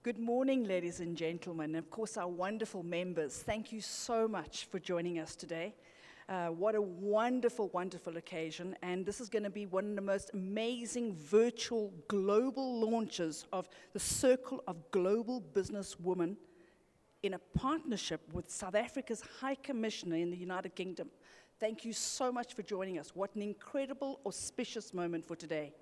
Good morning, ladies and gentlemen, and of course our wonderful members. Thank you so much for joining us today. What a wonderful, wonderful occasion, and this is going to be one of the most amazing virtual global launches of the Circle of Global Business Women in a partnership with South Africa's High Commissioner in the United Kingdom. Thank you so much for joining us. What an incredible, auspicious moment for today.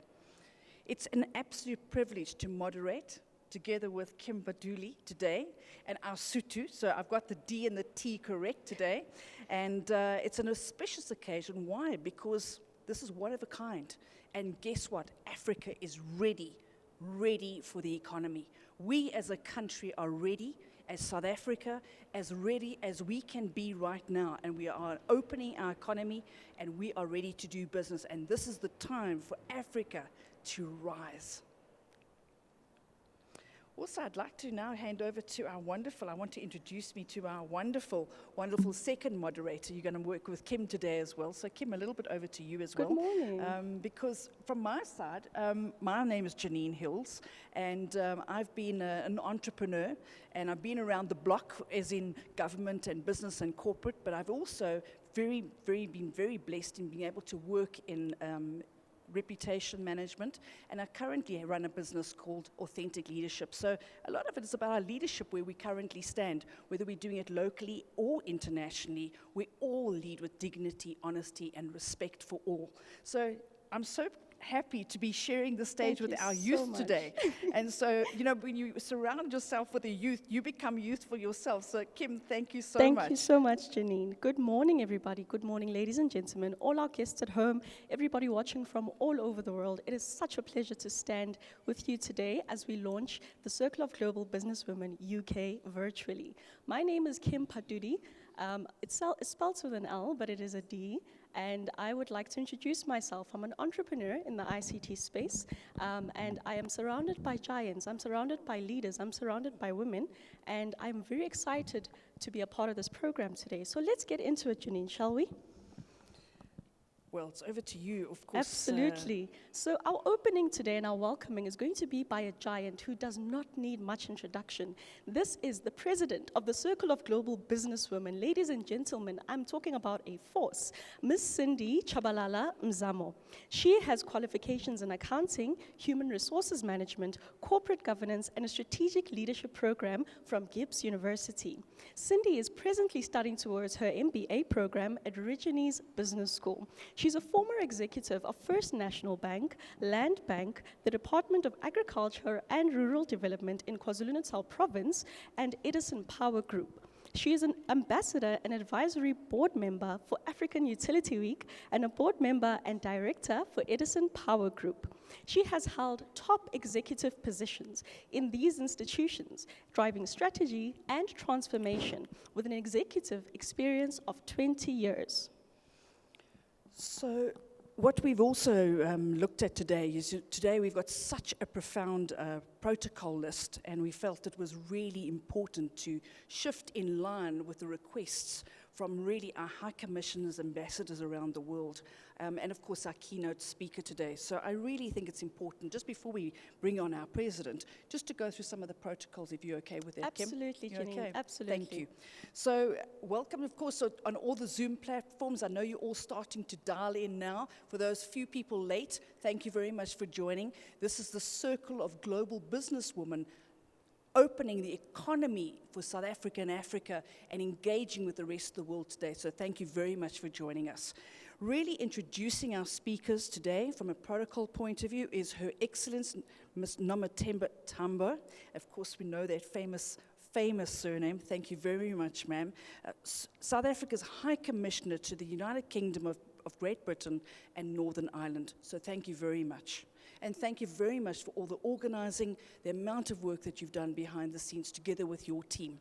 It's an absolute privilege to moderate together with Kim Paduli today, and our Sutu, so I've got the D and the T correct today, and it's an auspicious occasion. Why? Because this is one of a kind, and guess what? Africa is ready for the economy. We as a country are ready, as South Africa, as ready as we can be right now, and we are opening our economy, and we are ready to do business, and this is the time for Africa to rise. Also, I'd like to now hand over to I want to introduce me to our wonderful, wonderful second moderator. You're going to work with Kim today as well. So Kim, a little bit over to you as well. Good morning. Because from my side, my name is Janine Hills, and I've been an entrepreneur, and I've been around the block as in government and business and corporate, but I've also been very blessed in being able to work in reputation management, and I currently run a business called Authentic Leadership. So a lot of it is about our leadership, where we currently stand, whether we're doing it locally or internationally. We all lead with dignity, honesty, and respect for all. So I'm so happy to be sharing the stage with our youth today. And so, you know, when you surround yourself with the youth, you become youthful yourself. So Kim, thank you so much. Thank you so much, Janine. Good morning, everybody. Good morning, ladies and gentlemen, all our guests at home, everybody watching from all over the world. It is such a pleasure to stand with you today as we launch the Circle of Global Businesswomen UK virtually. My name is Kim Paduli. It's spelled with an L, but it is a D. And I would like to introduce myself. I'm an entrepreneur in the ICT space, and I am surrounded by giants. I'm surrounded by leaders. I'm surrounded by women, and I'm very excited to be a part of this program today. So let's get into it, Janine, shall we? Well, it's over to you, of course. Absolutely. So our opening today and our welcoming is going to be by a giant who does not need much introduction. This is the president of the Circle of Global Businesswomen. Ladies and gentlemen, I'm talking about a force, Ms. Cindy Chabalala Mzamo. She has qualifications in accounting, human resources management, corporate governance, and a strategic leadership program from Gibbs University. Cindy is presently studying towards her MBA program at Origines Business School. She's a former executive of First National Bank, Land Bank, the Department of Agriculture and Rural Development in KwaZulu-Natal Province, and Edison Power Group. She is an ambassador and advisory board member for African Utility Week and a board member and director for Edison Power Group. She has held top executive positions in these institutions, driving strategy and transformation with an executive experience of 20 years. So what we've also looked at today is today we've got such a profound protocol list, and we felt it was really important to shift in line with the requests from really our high commissioners, ambassadors around the world, and of course our keynote speaker today. So I really think it's important, just before we bring on our president, just to go through some of the protocols, if you're okay with that, Kim? Absolutely, Janine, okay? absolutely. Thank you. So welcome, of course, on all the Zoom platforms. I know you're all starting to dial in now. For those few people late, thank you very much for joining. This is the Circle of Global Businesswomen, opening the economy for South Africa and Africa and engaging with the rest of the world today. So thank you very much for joining us. Really introducing our speakers today from a protocol point of view is Her Excellency Ms. Nomathemba Tambo. Of course, we know that famous surname. Thank you very much, ma'am. South Africa's High Commissioner to the United Kingdom of Great Britain and Northern Ireland. So thank you very much. And thank you very much for all the organizing, the amount of work that you've done behind the scenes together with your team.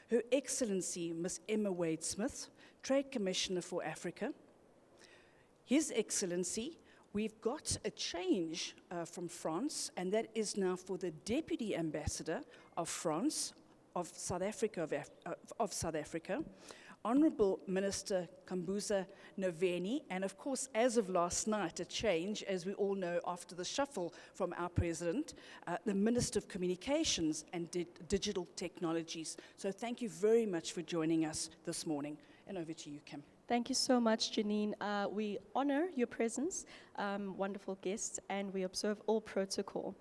Her Excellency, Ms. Emma Wade-Smith, Trade Commissioner for Africa. His Excellency, we've got a change from France, and that is now for the Deputy Ambassador of France, of South Africa, Honourable Minister Kambuza Noveni, and of course, as of last night, a change, as we all know, after the shuffle from our President, the Minister of Communications and Digital Technologies. So thank you very much for joining us this morning. And over to you, Kim. Thank you so much, Janine. We honor your presence, wonderful guests, and we observe all protocol.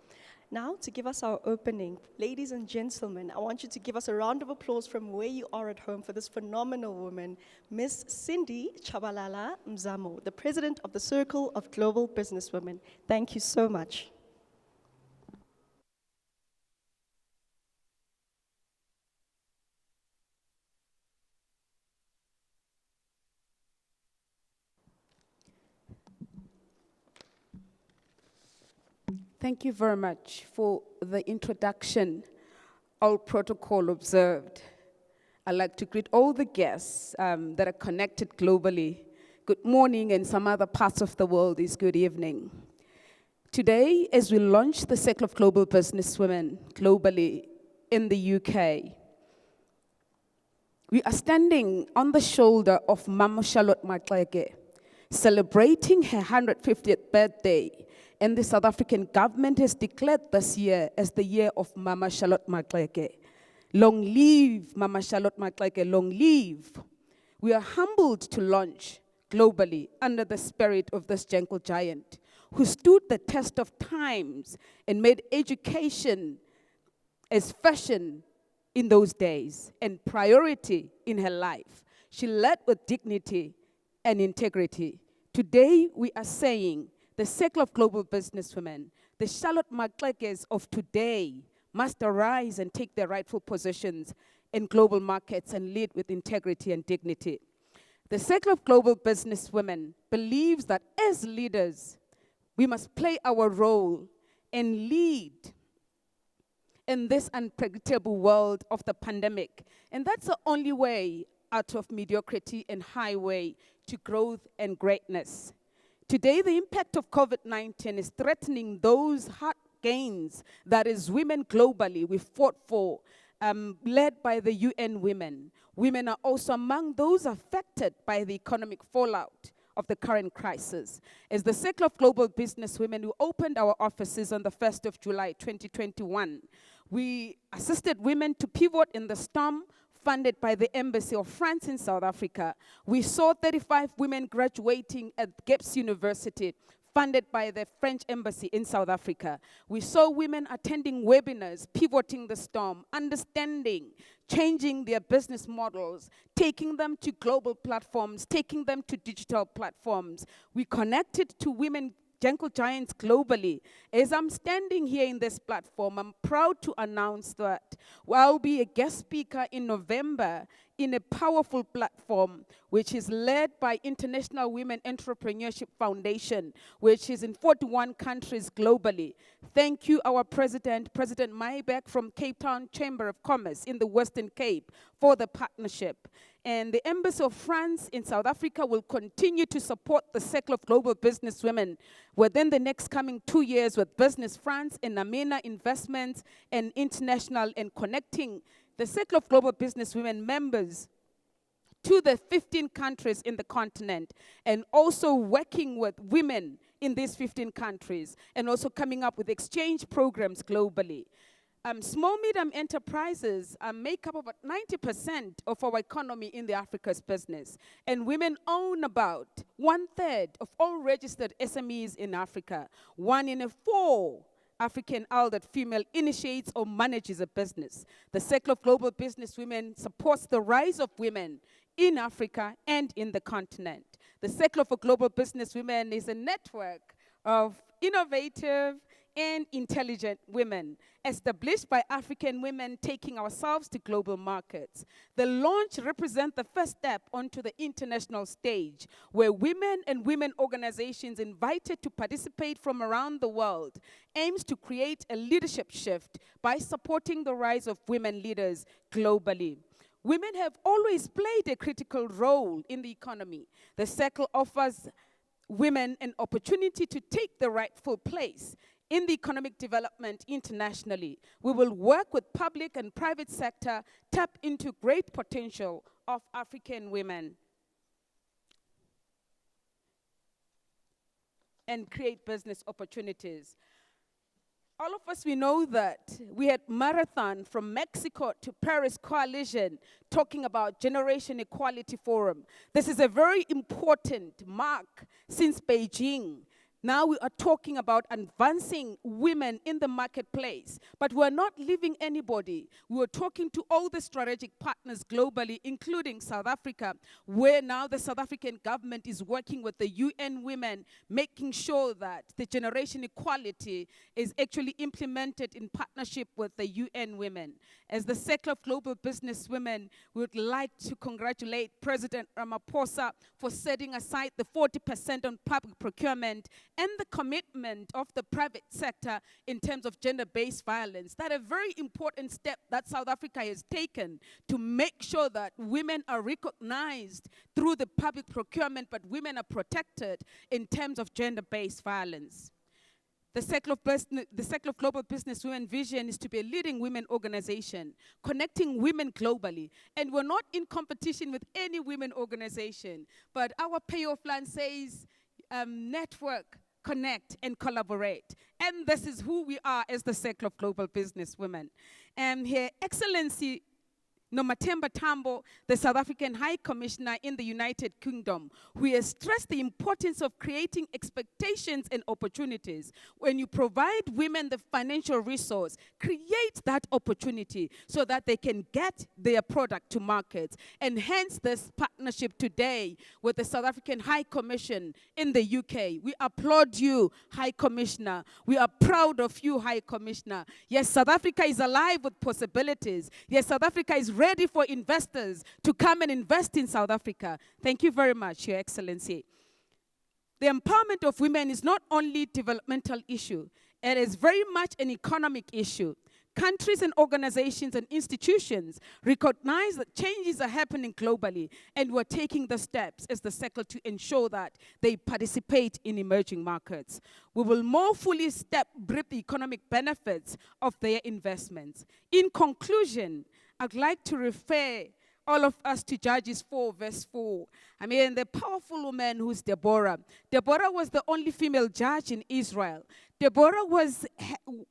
Now, to give us our opening, ladies and gentlemen, I want you to give us a round of applause from where you are at home for this phenomenal woman, Miss Cindy Chabalala Mzamo, the President of the Circle of Global Businesswomen. Thank you so much. Thank you very much for the introduction, all protocol observed. I'd like to greet all the guests that are connected globally. Good morning, and some other parts of the world is good evening. Today, as we launch the Circle of Global Businesswomen globally in the UK, we are standing on the shoulder of Mama Charlotte Maxeke, celebrating her 150th birthday. And the South African government has declared this year as the year of Mama Charlotte Maxeke. Long live Mama Charlotte Maxeke, long live. We are humbled to launch globally under the spirit of this gentle giant who stood the test of times and made education as fashion in those days and priority in her life. She led with dignity and integrity. Today we are saying the Circle of Global Businesswomen, the Charlotte Maxekes of today, must arise and take their rightful positions in global markets and lead with integrity and dignity. The Circle of Global Businesswomen believes that as leaders, we must play our role and lead in this unpredictable world of the pandemic. And that's the only way out of mediocrity and highway to growth and greatness. Today, the impact of COVID-19 is threatening those hard gains that is women globally we fought for, led by the UN Women. Women are also among those affected by the economic fallout of the current crisis. As the Circle of Global Businesswomen, we opened our offices on the 1st of July 2021. We assisted women to pivot in the storm, funded by the Embassy of France in South Africa. We saw 35 women graduating at GEPS University, funded by the French Embassy in South Africa. We saw women attending webinars, pivoting the storm, understanding, changing their business models, taking them to global platforms, taking them to digital platforms. We connected to women gentle giants globally. As I'm standing here in this platform, I'm proud to announce that I'll be a guest speaker in November in a powerful platform which is led by International Women Entrepreneurship Foundation, which is in 41 countries globally. Thank you, our President, President Maybeck from Cape Town Chamber of Commerce in the Western Cape for the partnership. And the Embassy of France in South Africa will continue to support the Circle of Global Businesswomen within the next coming 2 years with Business France and Amena Investments and International and connecting the Circle of Global Businesswomen members to the 15 countries in the continent, and also working with women in these 15 countries, and also coming up with exchange programs globally. Small, medium enterprises make up about 90% of our economy in the Africa's business, and women own about 1/3 of all registered SMEs in Africa. 1 in 4 African adult female initiates or manages a business. The Circle of Global Businesswomen supports the rise of women in Africa and in the continent. The Circle of Global Businesswomen is a network of innovative and intelligent women, established by African women taking ourselves to global markets. The launch represents the first step onto the international stage, where women and women organizations invited to participate from around the world aims to create a leadership shift by supporting the rise of women leaders globally. Women have always played a critical role in the economy. The Circle offers women an opportunity to take the rightful place in the economic development internationally. We will work with public and private sector, tap into great potential of African women and create business opportunities. All of us, we know that we had marathon from Mexico to Paris Coalition talking about Generation Equality Forum. This is a very important mark since Beijing. Now we are talking about advancing women in the marketplace, but we're not leaving anybody. We were talking to all the strategic partners globally, including South Africa, where now the South African government is working with the UN Women, making sure that the generation equality is actually implemented in partnership with the UN Women. As the Circle of Global Business Women, we would like to congratulate President Ramaphosa for setting aside the 40% on public procurement and the commitment of the private sector in terms of gender-based violence. That a very important step that South Africa has taken to make sure that women are recognized through the public procurement, but women are protected in terms of gender-based violence. The Circle of Global Business Women vision is to be a leading women organization, connecting women globally. And we're not in competition with any women organization, but our payoff plan says network, connect, and collaborate. And this is who we are as the Circle of Global Business Women. And Her Excellency Nomathemba Tambo, the South African High Commissioner in the United Kingdom, who has stressed the importance of creating expectations and opportunities. When you provide women the financial resource, create that opportunity so that they can get their product to market. And hence this partnership today with the South African High Commission in the UK. We applaud you, High Commissioner. We are proud of you, High Commissioner. Yes, South Africa is alive with possibilities. Yes, South Africa is ready for investors to come and invest in South Africa. Thank you very much, Your Excellency. The empowerment of women is not only a developmental issue, it is very much an economic issue. Countries and organizations and institutions recognize that changes are happening globally, and we're taking the steps as the Circle to ensure that they participate in emerging markets. We will more fully reap the economic benefits of their investments. In conclusion, I'd like to refer all of us to Judges 4, verse 4. I mean, the powerful woman who's Deborah. Deborah was the only female judge in Israel. Deborah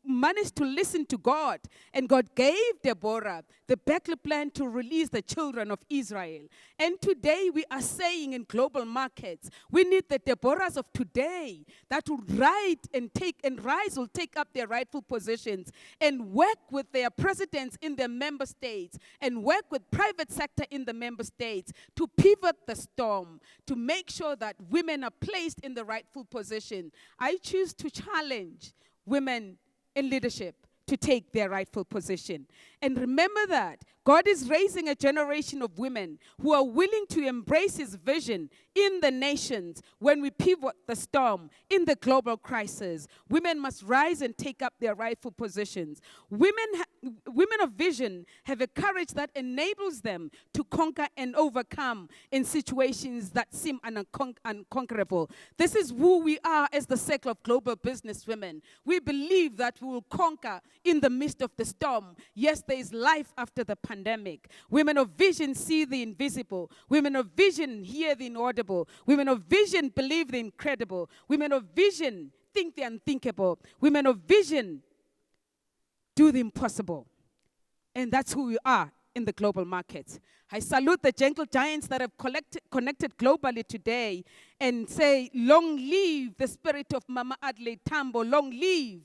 managed to listen to God, and God gave Deborah the battle plan to release the children of Israel. And today we are saying in global markets, we need the Deborahs of today that will rise, will take up their rightful positions and work with their presidents in their member states and work with private sector in the member states to pivot the storm, to make sure that women are placed in the rightful position. I choose to challenge women in leadership to take their rightful position. And remember that God is raising a generation of women who are willing to embrace His vision in the nations when we pivot the storm in the global crisis. Women must rise and take up their rightful positions. Women of vision have a courage that enables them to conquer and overcome in situations that seem unconquerable. This is who we are as the Circle of Global Business Women. We believe that we will conquer in the midst of the storm. Yes, there is life after the pandemic. Women of vision see the invisible. Women of vision hear the inaudible. Women of vision believe the incredible. Women of vision think the unthinkable. Women of vision do the impossible. And that's who we are in the global markets. I salute the gentle giants that have connected globally today and say, long live the spirit of Mama Adelaide Tambo, long live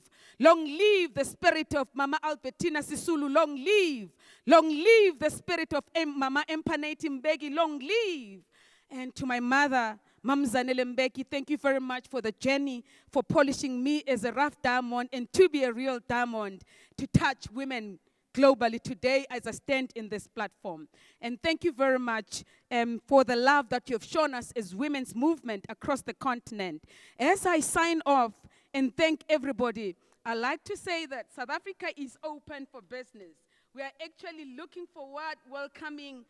the spirit of Mama Albertina Sisulu, long live the spirit of Mama Empanate Mbeki, long live. And to my mother, Mam Zanele Mbeki, thank you very much for the journey, for polishing me as a rough diamond and to be a real diamond, to touch women globally today as I stand in this platform. And thank you very much for the love that you have shown us as women's movement across the continent. As I sign off and thank everybody, I'd like to say that South Africa is open for business. We are actually looking forward, welcoming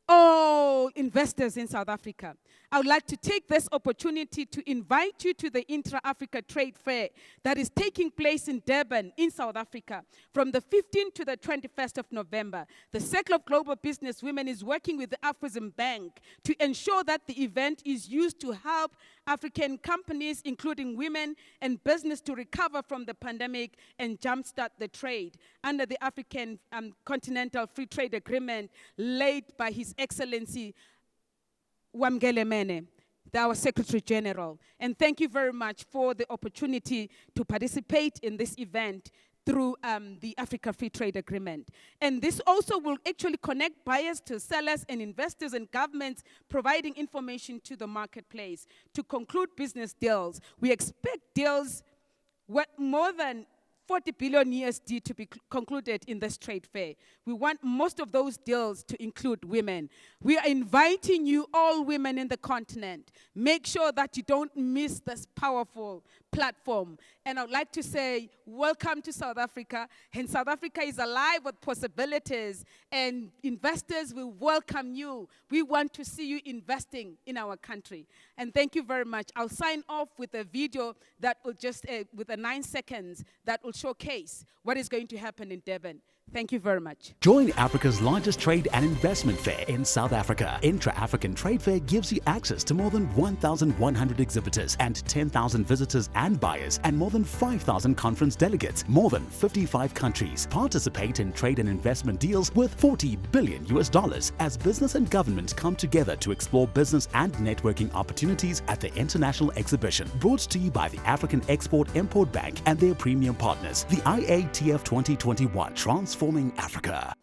all investors in South Africa, I would like to take this opportunity to invite you to the Intra-Africa Trade Fair that is taking place in Durban, in South Africa, from the 15th to the 21st of November. The Circle of Global Business Women is working with the Afrexim Bank to ensure that the event is used to help African companies, including women and business, to recover from the pandemic and jumpstart the trade under the African Continental Free Trade Agreement laid by His Excellency Wamgele Mene, our Secretary General. And thank you very much for the opportunity to participate in this event through the Africa Free Trade Agreement. And this also will actually connect buyers to sellers and investors and governments, providing information to the marketplace to conclude business deals. We expect deals worth more than 40 billion USD to be concluded in this trade fair. We want most of those deals to include women. We are inviting you, all women in the continent. Make sure that you don't miss this powerful platform. And I would like to say, welcome to South Africa. And South Africa is alive with possibilities, and investors will welcome you. We want to see you investing in our country. And thank you very much. I'll sign off with a video that will just, with a 9 seconds, that will showcase what is going to happen in Durban. Thank you very much. Join Africa's largest trade and investment fair in South Africa. Intra-African Trade Fair gives you access to more than 1,100 exhibitors and 10,000 visitors and buyers, and more than 5,000 conference delegates. More than 55 countries participate in trade and investment deals worth $40 billion as business and government come together to explore business and networking opportunities at the international exhibition. Brought to you by the African Export-Import Bank and their premium partners, the IATF 2021 Transforming Africa.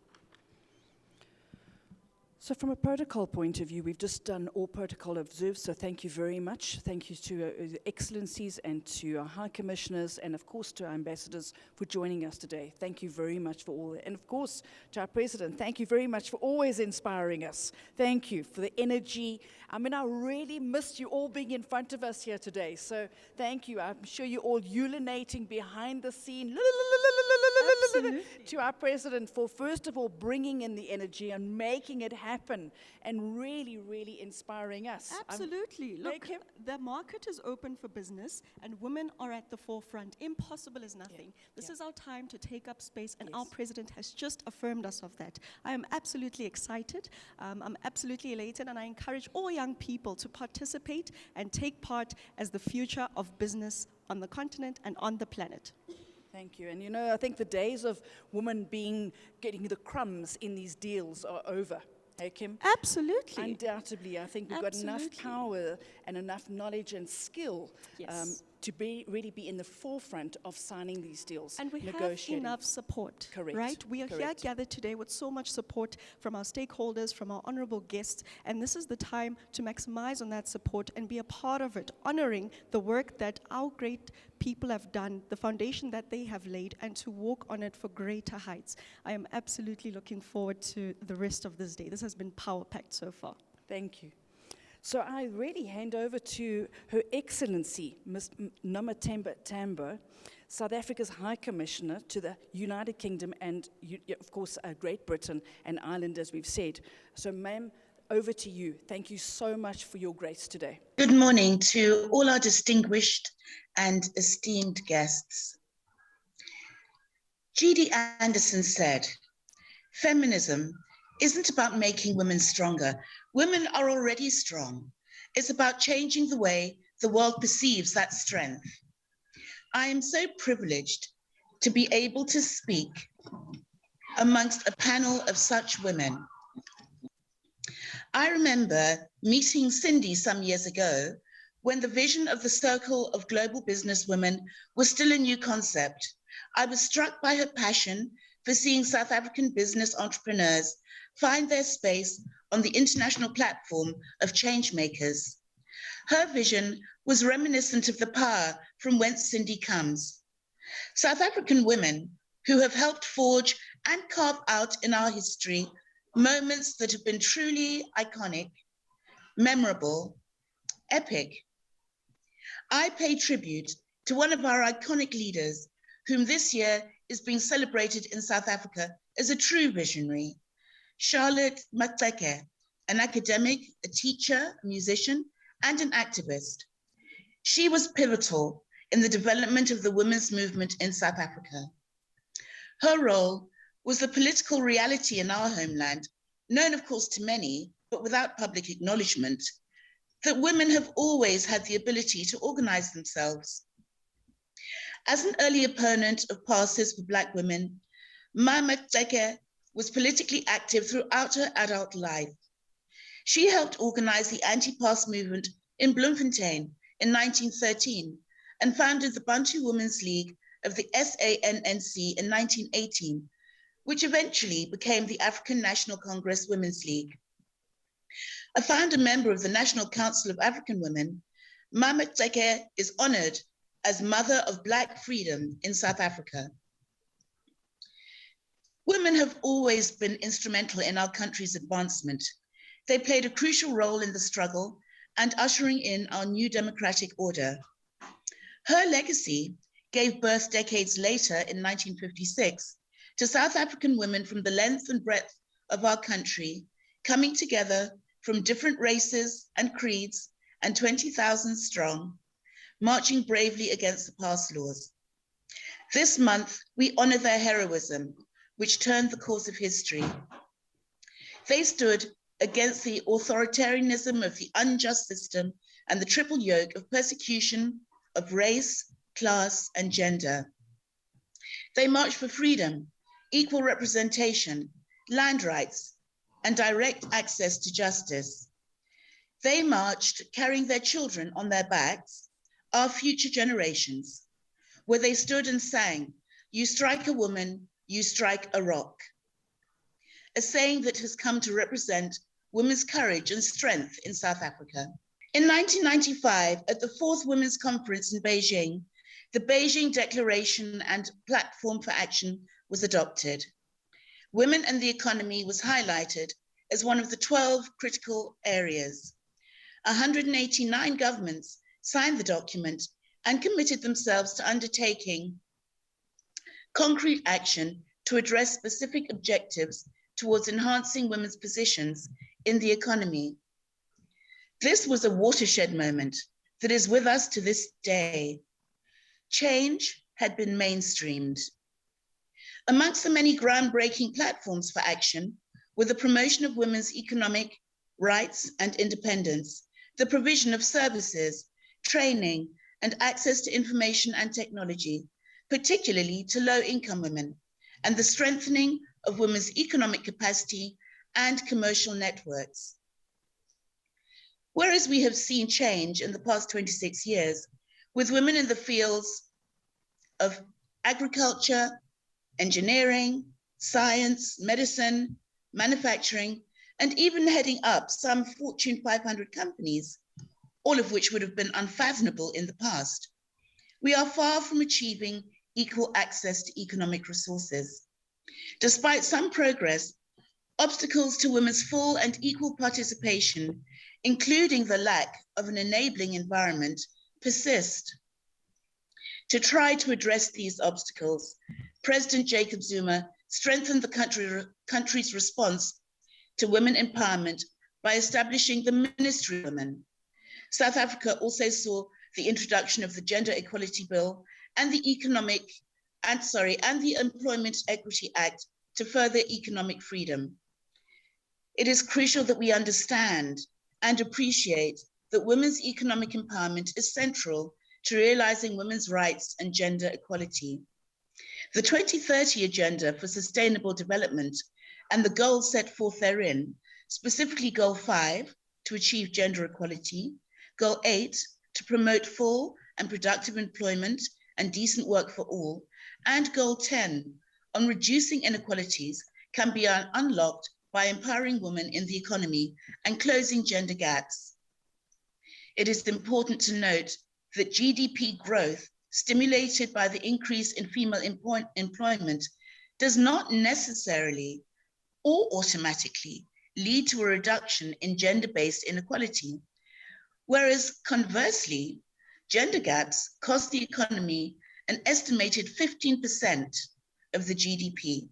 So from a protocol point of view, we've just done all protocol observed, so thank you very much. Thank you to the excellencies and to our high commissioners, and of course to our ambassadors for joining us today. Thank you very much for all that. And of course to our president, thank you very much for always inspiring us. Thank you for the energy. I mean, I really missed you all being in front of us here today, so thank you. I'm sure you're all urinating behind the scene. Absolutely. To our president for, first of all, bringing in the energy and making it happen and really, really inspiring us. Absolutely. Look, Kim? the market is open for business and women are at the forefront. Impossible is nothing. This is our time to take up space, and our president has just affirmed us of that. I am absolutely excited. I'm absolutely elated, and I encourage all young people to participate and take part as the future of business on the continent and on the planet. Thank you. And you know, I think the days of women getting the crumbs in these deals are over. Hey, Kim? Absolutely. Undoubtedly, I think we've got enough power and enough knowledge and skill to really be in the forefront of signing these deals. And we have enough support, Correct. right? We are here gathered today with so much support from our stakeholders, from our honorable guests, and this is the time to maximize on that support and be a part of it, honoring the work that our great people have done, the foundation that they have laid, and to walk on it for greater heights. I am absolutely looking forward to the rest of this day. This has been power-packed so far. Thank you. So I really hand over to Her Excellency, Ms. Nomathemba Tambo, South Africa's High Commissioner to the United Kingdom and, of course, Great Britain and Ireland, as we've said. So, ma'am, over to you. Thank you so much for your grace today. Good morning to all our distinguished and esteemed guests. G.D. Anderson said, "Feminism isn't about making women stronger. Women are already strong. It's about changing the way the world perceives that strength." I am so privileged to be able to speak amongst a panel of such women. I remember meeting Cindy some years ago when the vision of the Circle of Global Business Women was still a new concept. I was struck by her passion for seeing South African business entrepreneurs find their space on the international platform of change makers. Her vision was reminiscent of the power from whence Cindy comes. South African women who have helped forge and carve out in our history moments that have been truly iconic, memorable, epic. I pay tribute to one of our iconic leaders, whom this year is being celebrated in South Africa as a true visionary, Charlotte Maxeke, an academic, a teacher, a musician, and an activist. She was pivotal in the development of the women's movement in South Africa. Her role was the political reality in our homeland, known of course to many, but without public acknowledgement, that women have always had the ability to organize themselves. As an early opponent of passes for Black women, Mametseke was politically active throughout her adult life. She helped organize the anti-pass movement in Bloemfontein in 1913 and founded the Bantu Women's League of the SANNC in 1918, which eventually became the African National Congress Women's League. A founder member of the National Council of African Women, Mametseke is honored as Mother of Black Freedom in South Africa. Women have always been instrumental in our country's advancement. They played a crucial role in the struggle and ushering in our new democratic order. Her legacy gave birth decades later in 1956 to South African women from the length and breadth of our country, coming together from different races and creeds and 20,000 strong, marching bravely against the pass laws. This month, we honor their heroism, which turned the course of history. They stood against the authoritarianism of the unjust system and the triple yoke of persecution of race, class, and gender. They marched for freedom, equal representation, land rights, and direct access to justice. They marched carrying their children on their backs, our future generations, where they stood and sang, "You strike a woman, you strike a rock," a saying that has come to represent women's courage and strength in South Africa. In 1995, at the 4th Women's Conference in Beijing, the Beijing Declaration and Platform for Action was adopted. Women and the economy was highlighted as one of the 12 critical areas. 189 governments signed the document and committed themselves to undertaking concrete action to address specific objectives towards enhancing women's positions in the economy. This was a watershed moment that is with us to this day. Change had been mainstreamed. Amongst the many groundbreaking platforms for action were the promotion of women's economic rights and independence, the provision of services, training, and access to information and technology, particularly to low-income women, and the strengthening of women's economic capacity and commercial networks. Whereas we have seen change in the past 26 years, with women in the fields of agriculture, engineering, science, medicine, manufacturing, and even heading up some Fortune 500 companies, all of which would have been unfathomable in the past, we are far from achieving equal access to economic resources. Despite some progress, obstacles to women's full and equal participation, including the lack of an enabling environment, persist. To try to address these obstacles, President Jacob Zuma strengthened the country's response to women empowerment by establishing the Ministry of Women. South Africa also saw the introduction of the Gender Equality Bill and the Employment Equity Act to further economic freedom. It is crucial that we understand and appreciate that women's economic empowerment is central to realizing women's rights and gender equality. The 2030 Agenda for Sustainable Development and the goals set forth therein, specifically Goal 5, to achieve gender equality, Goal 8, to promote full and productive employment and decent work for all, and Goal 10, on reducing inequalities, can be unlocked by empowering women in the economy and closing gender gaps. It is important to note that GDP growth stimulated by the increase in female employment does not necessarily or automatically lead to a reduction in gender-based inequality, whereas conversely, gender gaps cost the economy an estimated 15% of the GDP.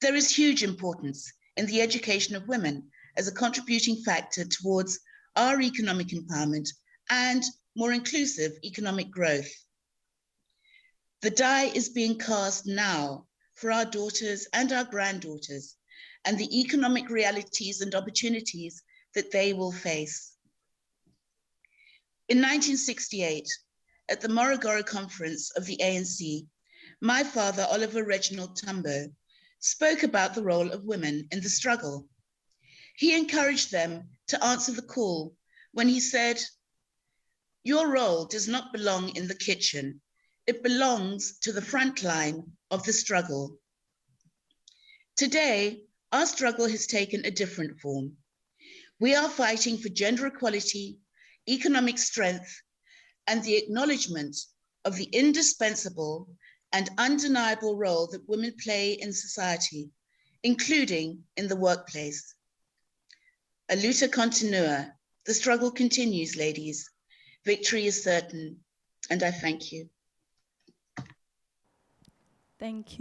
There is huge importance in the education of women as a contributing factor towards our economic empowerment and more inclusive economic growth. The die is being cast now for our daughters and our granddaughters and the economic realities and opportunities that they will face. In 1968, at the Morogoro Conference of the ANC, my father, Oliver Reginald Tambo, spoke about the role of women in the struggle. He encouraged them to answer the call when he said, "Your role does not belong in the kitchen. It belongs to the front line of the struggle." Today, our struggle has taken a different form. We are fighting for gender equality, economic strength, and the acknowledgement of the indispensable and undeniable role that women play in society, including in the workplace. A luta continua. The struggle continues, ladies. Victory is certain, and I thank you. Thank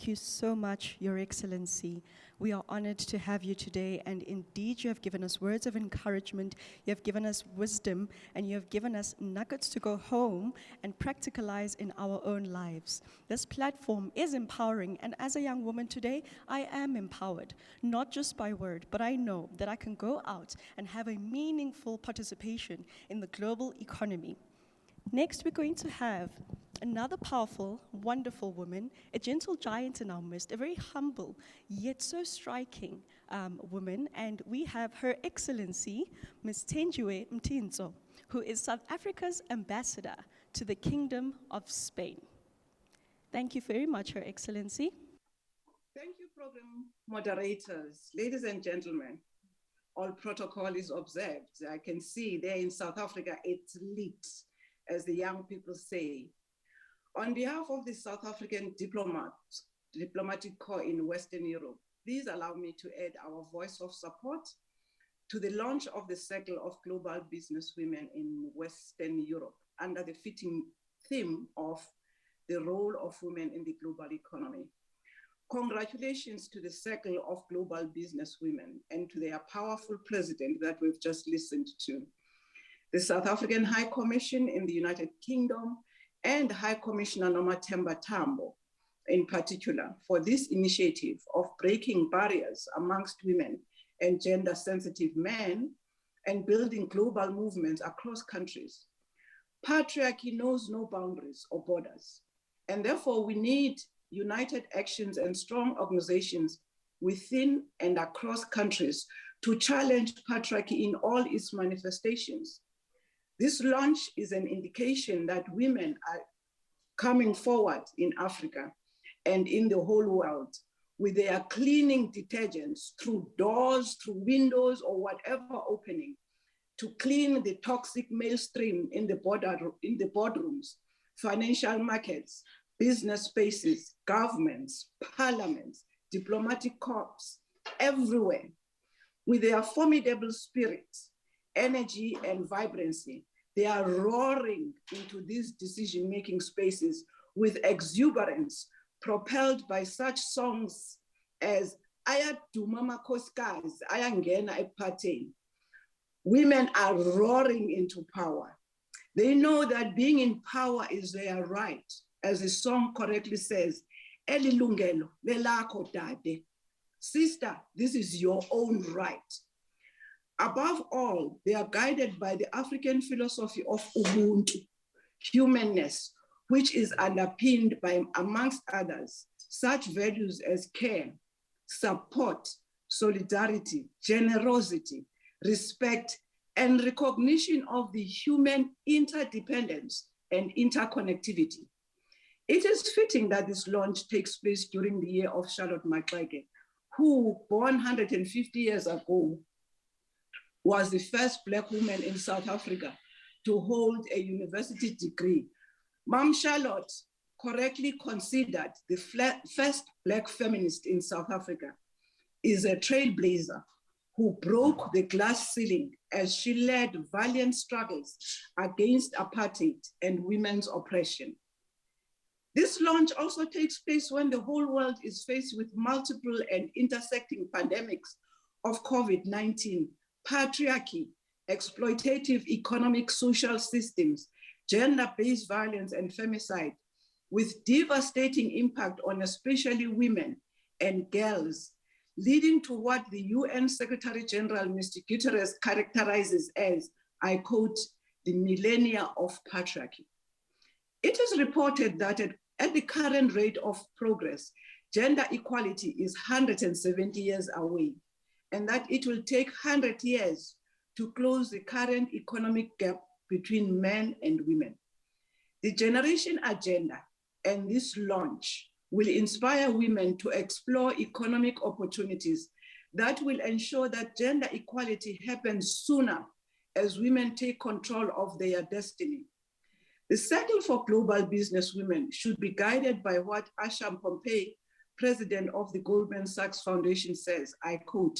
you so much, Your Excellency. We are honored to have you today, and indeed you have given us words of encouragement, you have given us wisdom, and you have given us nuggets to go home and practicalize in our own lives. This platform is empowering, and as a young woman today, I am empowered, not just by word, but I know that I can go out and have a meaningful participation in the global economy. Next, we're going to have another powerful, wonderful woman, a gentle giant in our midst, a very humble, yet so striking woman, and we have Her Excellency, Ms. Thenjiwe Mtintso, who is South Africa's ambassador to the Kingdom of Spain. Thank you very much, Her Excellency. Thank you, program moderators. Ladies and gentlemen, all protocol is observed. I can see there in South Africa, it's lit, as the young people say. On behalf of the South African Diplomatic Corps in Western Europe, please allow me to add our voice of support to the launch of the Circle of Global Businesswomen in Western Europe under the fitting theme of the role of women in the global economy. Congratulations to the Circle of Global Businesswomen and to their powerful president that we've just listened to. The South African High Commission in the United Kingdom and High Commissioner Nomathemba Tambo in particular for this initiative of breaking barriers amongst women and gender-sensitive men and building global movements across countries. Patriarchy knows no boundaries or borders, and therefore we need united actions and strong organizations within and across countries to challenge patriarchy in all its manifestations. This launch is an indication that women are coming forward in Africa and in the whole world with their cleaning detergents through doors, through windows, or whatever opening to clean the toxic mainstream in the boardrooms, financial markets, business spaces, governments, parliaments, diplomatic corps, everywhere. With their formidable spirits, energy, and vibrancy, they are roaring into these decision-making spaces with exuberance, propelled by such songs as Ayaduma Makhosikazi, Ayangena Ephatheni. Women are roaring into power. They know that being in power is their right, as the song correctly says, Elilungelo lelakho dade. Sister, this is your own right. Above all, they are guided by the African philosophy of Ubuntu, humanness, which is underpinned by, amongst others, such values as care, support, solidarity, generosity, respect, and recognition of the human interdependence and interconnectivity. It is fitting that this launch takes place during the year of Charlotte Maxeke, who, born 150 years ago, was the first Black woman in South Africa to hold a university degree. Mom Charlotte, correctly considered the first Black feminist in South Africa, is a trailblazer who broke the glass ceiling as she led valiant struggles against apartheid and women's oppression. This launch also takes place when the whole world is faced with multiple and intersecting pandemics of COVID-19, patriarchy, exploitative economic social systems, gender-based violence and femicide, with devastating impact on especially women and girls, leading to what the UN Secretary General, Mr. Guterres, characterizes as, I quote, the millennia of patriarchy. It is reported that at the current rate of progress, gender equality is 170 years away, and that it will take 100 years to close the current economic gap between men and women. The Generation Agenda and this launch will inspire women to explore economic opportunities that will ensure that gender equality happens sooner as women take control of their destiny. The Circle for Global Business Women should be guided by what Asham Pompey, president of the Goldman Sachs Foundation, says, I quote,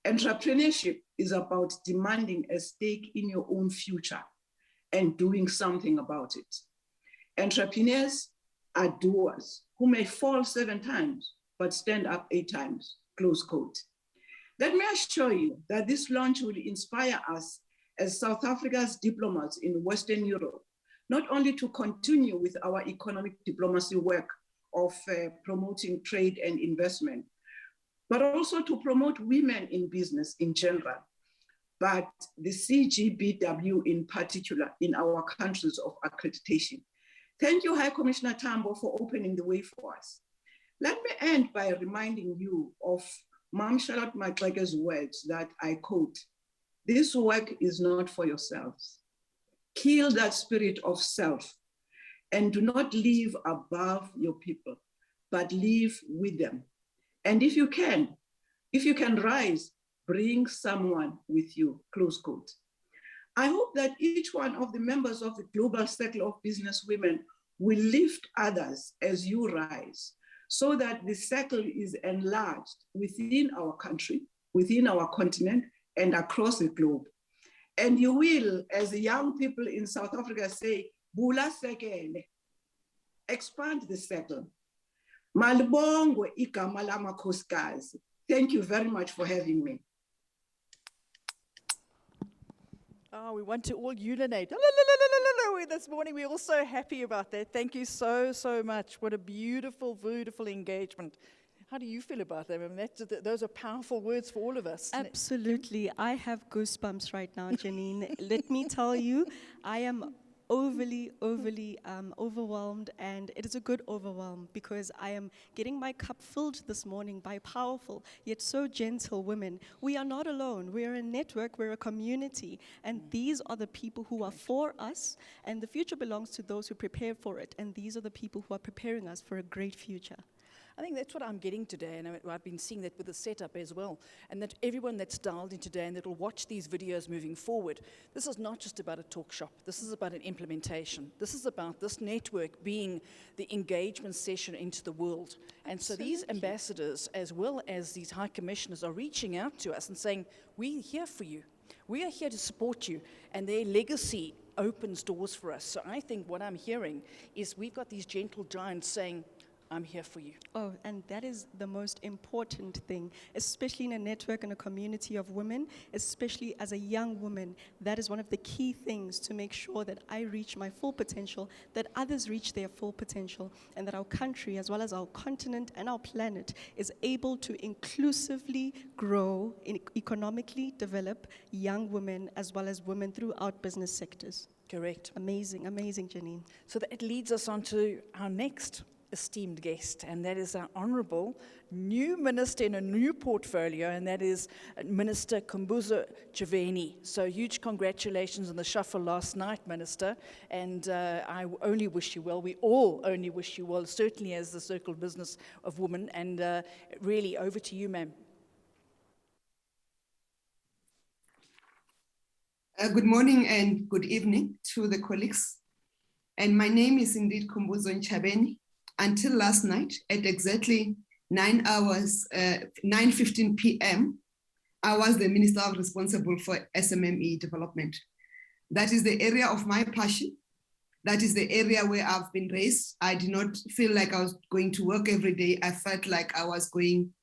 entrepreneurship is about demanding a stake in your own future and doing something about it. Entrepreneurs are doers who may fall 7 times, but stand up 8 times, close quote. Let me assure you that this launch will inspire us as South Africa's diplomats in Western Europe, not only to continue with our economic diplomacy work of promoting trade and investment, but also to promote women in business in general, but the CGBW in particular in our countries of accreditation. Thank you, High Commissioner Tambo, for opening the way for us. Let me end by reminding you of Ma'am Charlotte McGregor's words that I quote, this work is not for yourselves. Kill that spirit of self and do not live above your people, but live with them. And if you can rise, bring someone with you, close quote. I hope that each one of the members of the Global Circle of Business Women will lift others as you rise, so that the circle is enlarged within our country, within our continent, and across the globe. And you will, as the young people in South Africa say, Bula sekele, expand the circle. Malibongwe igama lamakhosikazi. Thank you very much for having me. Oh, we want to all urinate. This morning, we're all so happy about that. Thank you so, so much. What a beautiful, beautiful engagement. How do you feel about that? I mean, those are powerful words for all of us. Absolutely. I have goosebumps right now, Janine. Let me tell you, I am overly overwhelmed, and it is a good overwhelm because I am getting my cup filled this morning by powerful yet so gentle women. We are not alone. We are a network, we're a community, and these are the people who are for us, and the future belongs to those who prepare for it, and these are the people who are preparing us for a great future. I think that's what I'm getting today, and I've been seeing that with the setup as well, and that everyone that's dialed in today and that will watch these videos moving forward, this is not just about a talk shop. This is about an implementation. This is about this network being the engagement session into the world. And so these ambassadors, as well as these high commissioners, are reaching out to us and saying, we're here for you. We are here to support you, and their legacy opens doors for us. So I think what I'm hearing is we've got these gentle giants saying, I'm here for you. Oh, and that is the most important thing, especially in a network and a community of women, especially as a young woman. That is one of the key things to make sure that I reach my full potential, that others reach their full potential, and that our country, as well as our continent and our planet, is able to inclusively grow, economically develop young women, as well as women throughout business sectors. Correct. Amazing, amazing, Janine. So that leads us on to our next esteemed guest, and that is our honorable new minister in a new portfolio, and that is Minister Khumbudzo Ntshavheni. So huge congratulations on the shuffle last night, Minister, and I only wish you well. We all only wish you well, certainly as the Circle of Business of Women, and really over to you, ma'am. Good morning and good evening to the colleagues. And my name is indeed Khumbudzo Ntshavheni. Until last night at exactly 9:15 p.m., I was the minister responsible for SMME development. That is the area of my passion. That is the area where I've been raised. I did not feel like I was going to work every day. I felt like I was going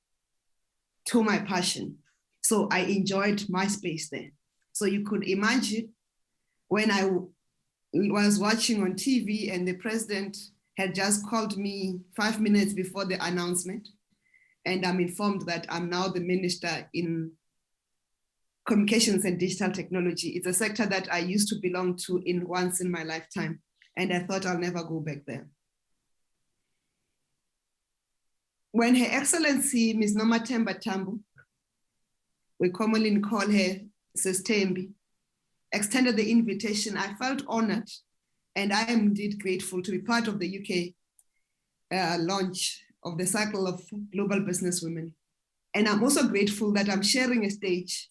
to my passion. So I enjoyed my space there. So you could imagine when I was watching on TV and the president had just called me 5 minutes before the announcement, and I'm informed that I'm now the minister in communications and digital technology. It's a sector that I used to belong to once in my lifetime, and I thought I'll never go back there. When Her Excellency Ms. Nomathemba Tambo, we commonly call her Sis Thembi, extended the invitation, I felt honored, and I am indeed grateful to be part of the UK launch of the Circle of Global Business Women. And I'm also grateful that I'm sharing a stage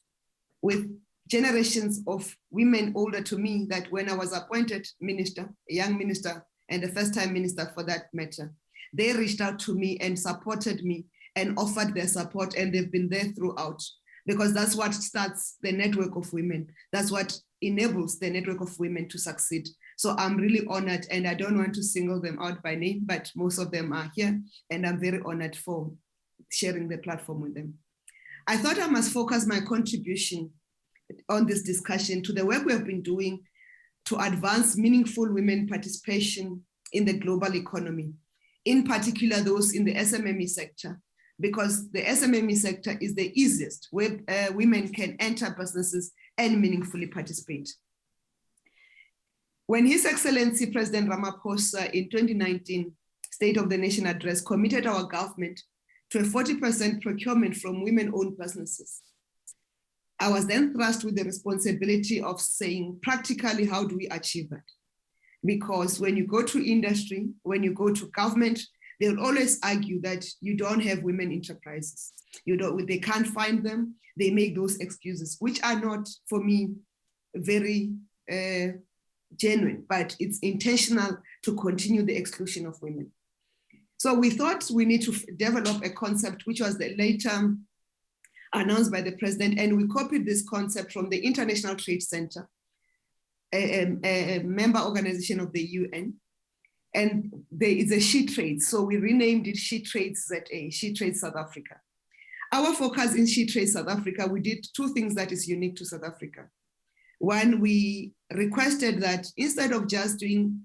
with generations of women older to me, that when I was appointed minister, a young minister, and the first-time minister for that matter, they reached out to me and supported me and offered their support, and they've been there throughout, because that's what starts the network of women. That's what enables the network of women to succeed. So I'm really honored, and I don't want to single them out by name, but most of them are here, and I'm very honored for sharing the platform with them. I thought I must focus my contribution on this discussion to the work we have been doing to advance meaningful women participation in the global economy, in particular those in the SMME sector, because the SMME sector is the easiest where women can enter businesses and meaningfully participate. When His Excellency President Ramaphosa in 2019 State of the Nation address committed our government to a 40% procurement from women-owned businesses, I was then thrust with the responsibility of saying, practically, how do we achieve that? Because when you go to industry, when you go to government, they'll always argue that you don't have women enterprises. They can't find them. They make those excuses, which are not, for me, very genuine, but it's intentional to continue the exclusion of women. So we thought we need to develop a concept, which was later announced by the president, and we copied this concept from the International Trade Center, a member organization of the UN, and there is a She Trades. So we renamed it She Trades ZA, She Trades South Africa. Our focus in She Trades South Africa, we did two things that is unique to South Africa. One, we requested that instead of just doing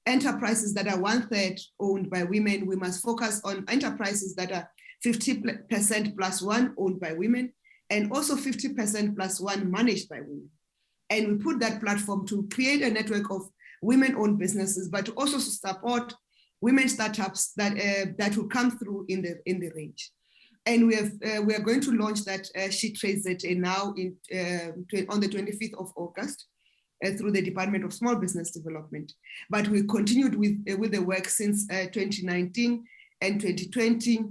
enterprises that are 1/3 owned by women, we must focus on enterprises that are 50% plus one owned by women, and also 50% plus one managed by women. And we put that platform to create a network of women-owned businesses, but to also support women startups that will come through in the range. And we are going to launch that She Trades ZA now on the 25th of August through the Department of Small Business Development. But we continued with the work since 2019 and 2020.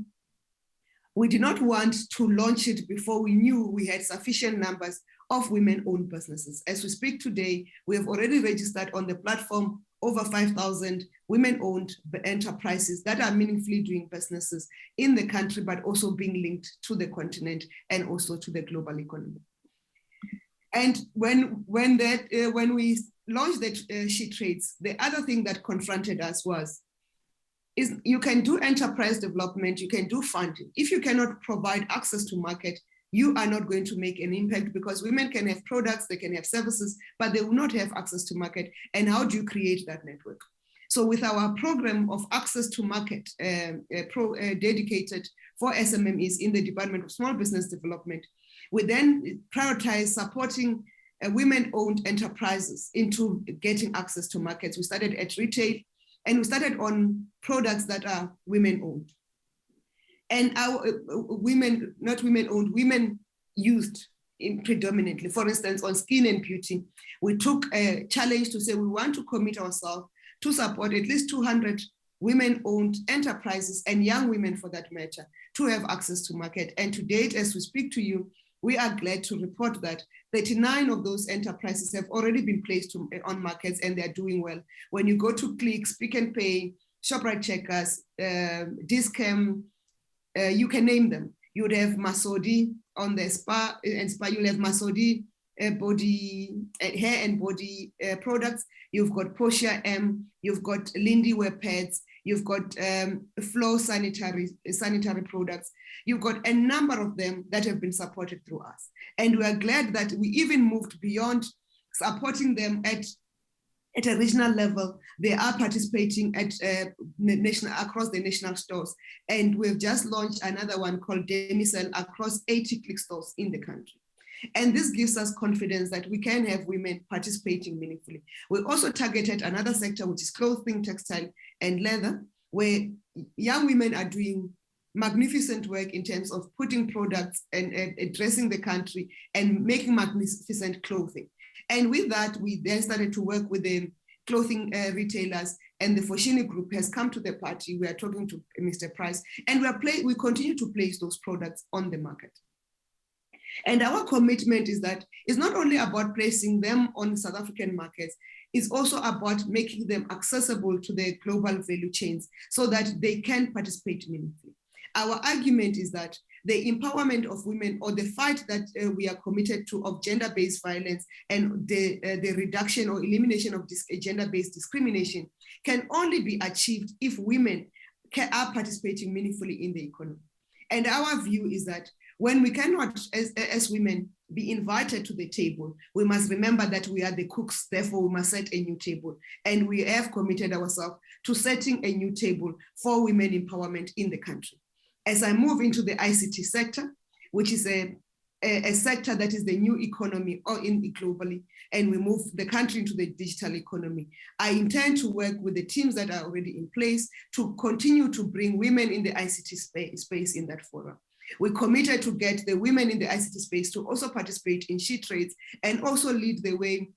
We did not want to launch it before we knew we had sufficient numbers of women-owned businesses. As we speak today, we have already registered on the platform over 5,000 women-owned enterprises that are meaningfully doing businesses in the country, but also being linked to the continent and also to the global economy. And when we launched the She Trades, the other thing that confronted us is you can do enterprise development, you can do funding. If you cannot provide access to market, you are not going to make an impact, because women can have products, they can have services, but they will not have access to market. And how do you create that network? So with our program of access to market dedicated for SMMEs in the Department of Small Business Development, we then prioritize supporting women-owned enterprises into getting access to markets. We started at retail, and we started on products that are women-owned. And our women, not women-owned, women used predominantly. For instance, on skin and beauty, we took a challenge to say we want to commit ourselves to support at least 200 women-owned enterprises and young women, for that matter, to have access to market. And to date, as we speak to you, we are glad to report that 39 of those enterprises have already been placed on markets, and they're doing well. When you go to Clicks, Pick n Pay, Shoprite Checkers, Dis-Chem, you can name them. You would have Masodi on the spa, you'll have Masodi body, hair and body products. You've got Portia M, you've got Lindy Wear Pads, you've got floor sanitary products, you've got a number of them that have been supported through us. And we are glad that we even moved beyond supporting them at a regional level. They are participating at across the national stores. And we've just launched another one called Demicel across 80 Click stores in the country. And this gives us confidence that we can have women participating meaningfully. We also targeted another sector, which is clothing, textile, and leather, where young women are doing magnificent work in terms of putting products and addressing the country and making magnificent clothing. And with that, we then started to work with the clothing retailers, and the Foschini Group has come to the party. We are talking to Mr. Price, and we continue to place those products on the market. And our commitment is that it's not only about placing them on South African markets, it's also about making them accessible to the global value chains so that they can participate meaningfully. Our argument is that the empowerment of women, or the fight that we are committed to of gender-based violence and the reduction or elimination of gender-based discrimination, can only be achieved if women are participating meaningfully in the economy. And our view is that when we cannot, as women, be invited to the table, we must remember that we are the cooks, therefore we must set a new table. And we have committed ourselves to setting a new table for women empowerment in the country. As I move into the ICT sector, which is a sector that is the new economy globally, and we move the country into the digital economy, I intend to work with the teams that are already in place to continue to bring women in the ICT space in that forum. We're committed to get the women in the ICT space to also participate in SheTrades and also lead the way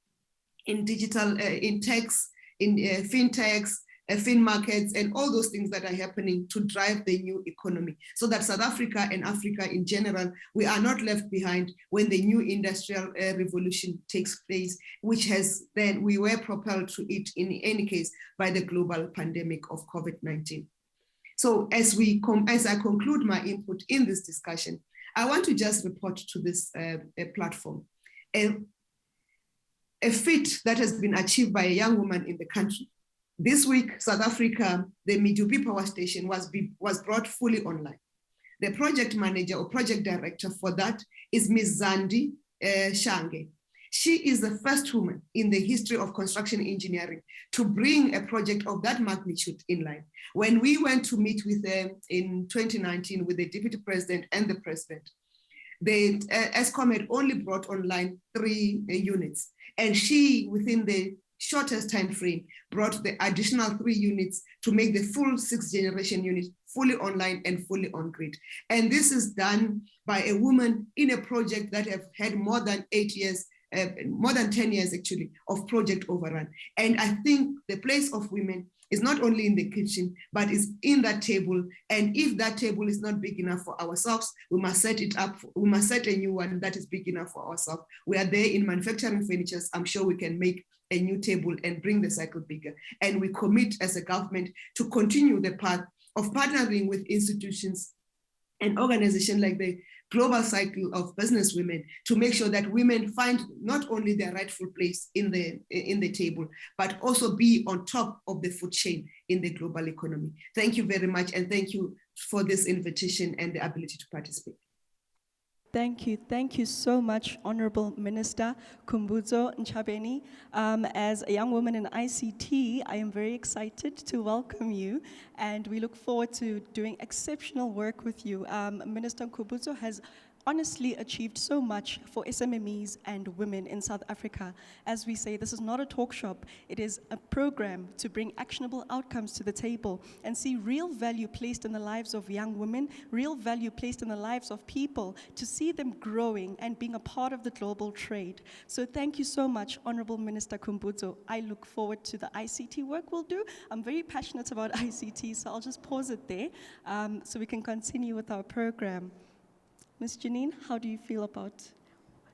in digital, in techs, in fintechs, fin markets, and all those things that are happening to drive the new economy, so that South Africa and Africa in general, we are not left behind when the new industrial revolution takes place, which has then, we were propelled to it in any case by the global pandemic of COVID-19. So as I conclude my input in this discussion, I want to just report to this platform a feat that has been achieved by a young woman in the country. This week, South Africa, the Medupi power station was brought fully online. The project manager or project director for that is Ms. Zandi Shange. She is the first woman in the history of construction engineering to bring a project of that magnitude in line. When we went to meet with them in 2019 with the deputy president and the president, the Eskom had only brought online 3 units, and she, within the shortest time frame, brought the additional 3 units to make the full 6th generation unit fully online and fully on grid. And this is done by a woman in a project that have had more than 8 years, more than 10 years actually, of project overrun. And I think the place of women is not only in the kitchen, but is in that table. And if that table is not big enough for ourselves, we must set it up. We must set a new one that is big enough for ourselves. We are there in manufacturing furniture. I'm sure we can make a new table and bring the cycle bigger. And we commit as a government to continue the path of partnering with institutions and organizations like the Global Cycle of Business Women to make sure that women find not only their rightful place in the table, but also be on top of the food chain in the global economy. Thank you very much, and thank you for this invitation and the ability to participate. Thank you so much, Honorable Minister Khumbudzo Ntshavheni. As a young woman in ICT, I am very excited to welcome you, and we look forward to doing exceptional work with you. Minister Khumbudzo has honestly achieved so much for SMMEs and women in South Africa. As we say, this is not a talk shop, it is a program to bring actionable outcomes to the table and see real value placed in the lives of young women, real value placed in the lives of people, to see them growing and being a part of the global trade. So thank you so much, Honorable Minister Khumbudzo. I look forward to the ICT work we'll do. I'm very passionate about ICT, so I'll just pause it there so we can continue with our program. Ms. Janine, how do you feel about,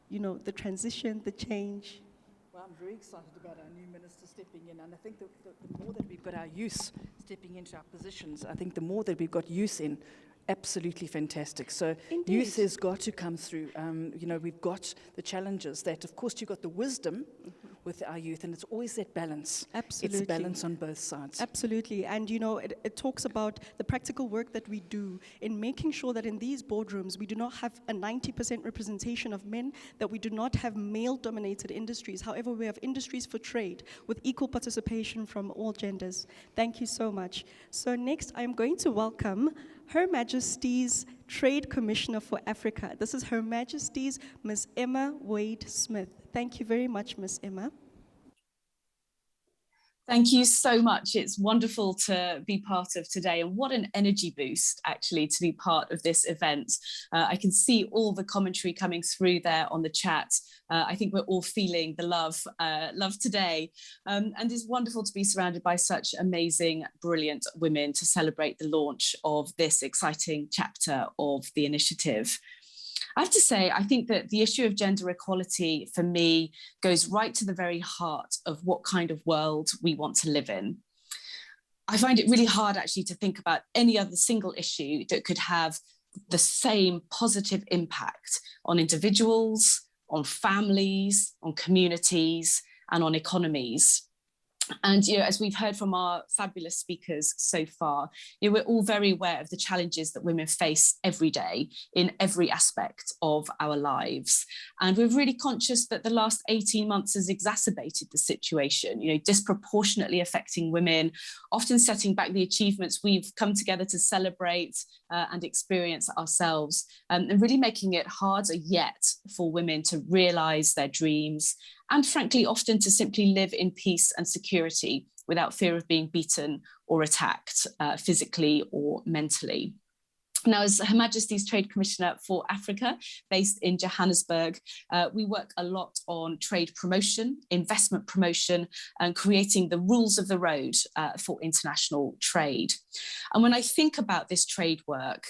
the transition, the change? Well, I'm very excited about our new minister stepping in, and I think the more that we've got our youth stepping into our positions, I think the more that we've got youth in, absolutely fantastic. So Indeed. Youth has got to come through. We've got the challenges that, of course, you've got the wisdom with our youth, and it's always that balance. Absolutely. It's balance on both sides. Absolutely. And, you know, it talks about the practical work that we do in making sure that in these boardrooms, we do not have a 90% representation of men, that we do not have male-dominated industries. However, we have industries for trade with equal participation from all genders. Thank you so much. So next, I'm going to welcome Her Majesty's Trade Commissioner for Africa. This is Her Majesty's Ms. Emma Wade-Smith. Thank you very much, Ms. Emma. Thank you so much. It's wonderful to be part of today, and what an energy boost actually to be part of this event. I can see all the commentary coming through there on the chat. I think we're all feeling the love today, and it's wonderful to be surrounded by such amazing, brilliant women to celebrate the launch of this exciting chapter of the initiative. I have to say, I think that the issue of gender equality for me goes right to the very heart of what kind of world we want to live in. I find it really hard actually to think about any other single issue that could have the same positive impact on individuals, on families, on communities, and on economies. And, you know, as we've heard from our fabulous speakers so far, you know, we're all very aware of the challenges that women face every day in every aspect of our lives. And we're really conscious that the last 18 months has exacerbated the situation, you know, disproportionately affecting women, often setting back the achievements we've come together to celebrate and experience ourselves, and really making it harder yet for women to realise their dreams, and frankly, often to simply live in peace and security without fear of being beaten or attacked physically or mentally. Now, as Her Majesty's Trade Commissioner for Africa, based in Johannesburg, we work a lot on trade promotion, investment promotion, and creating the rules of the road for international trade. And when I think about this trade work,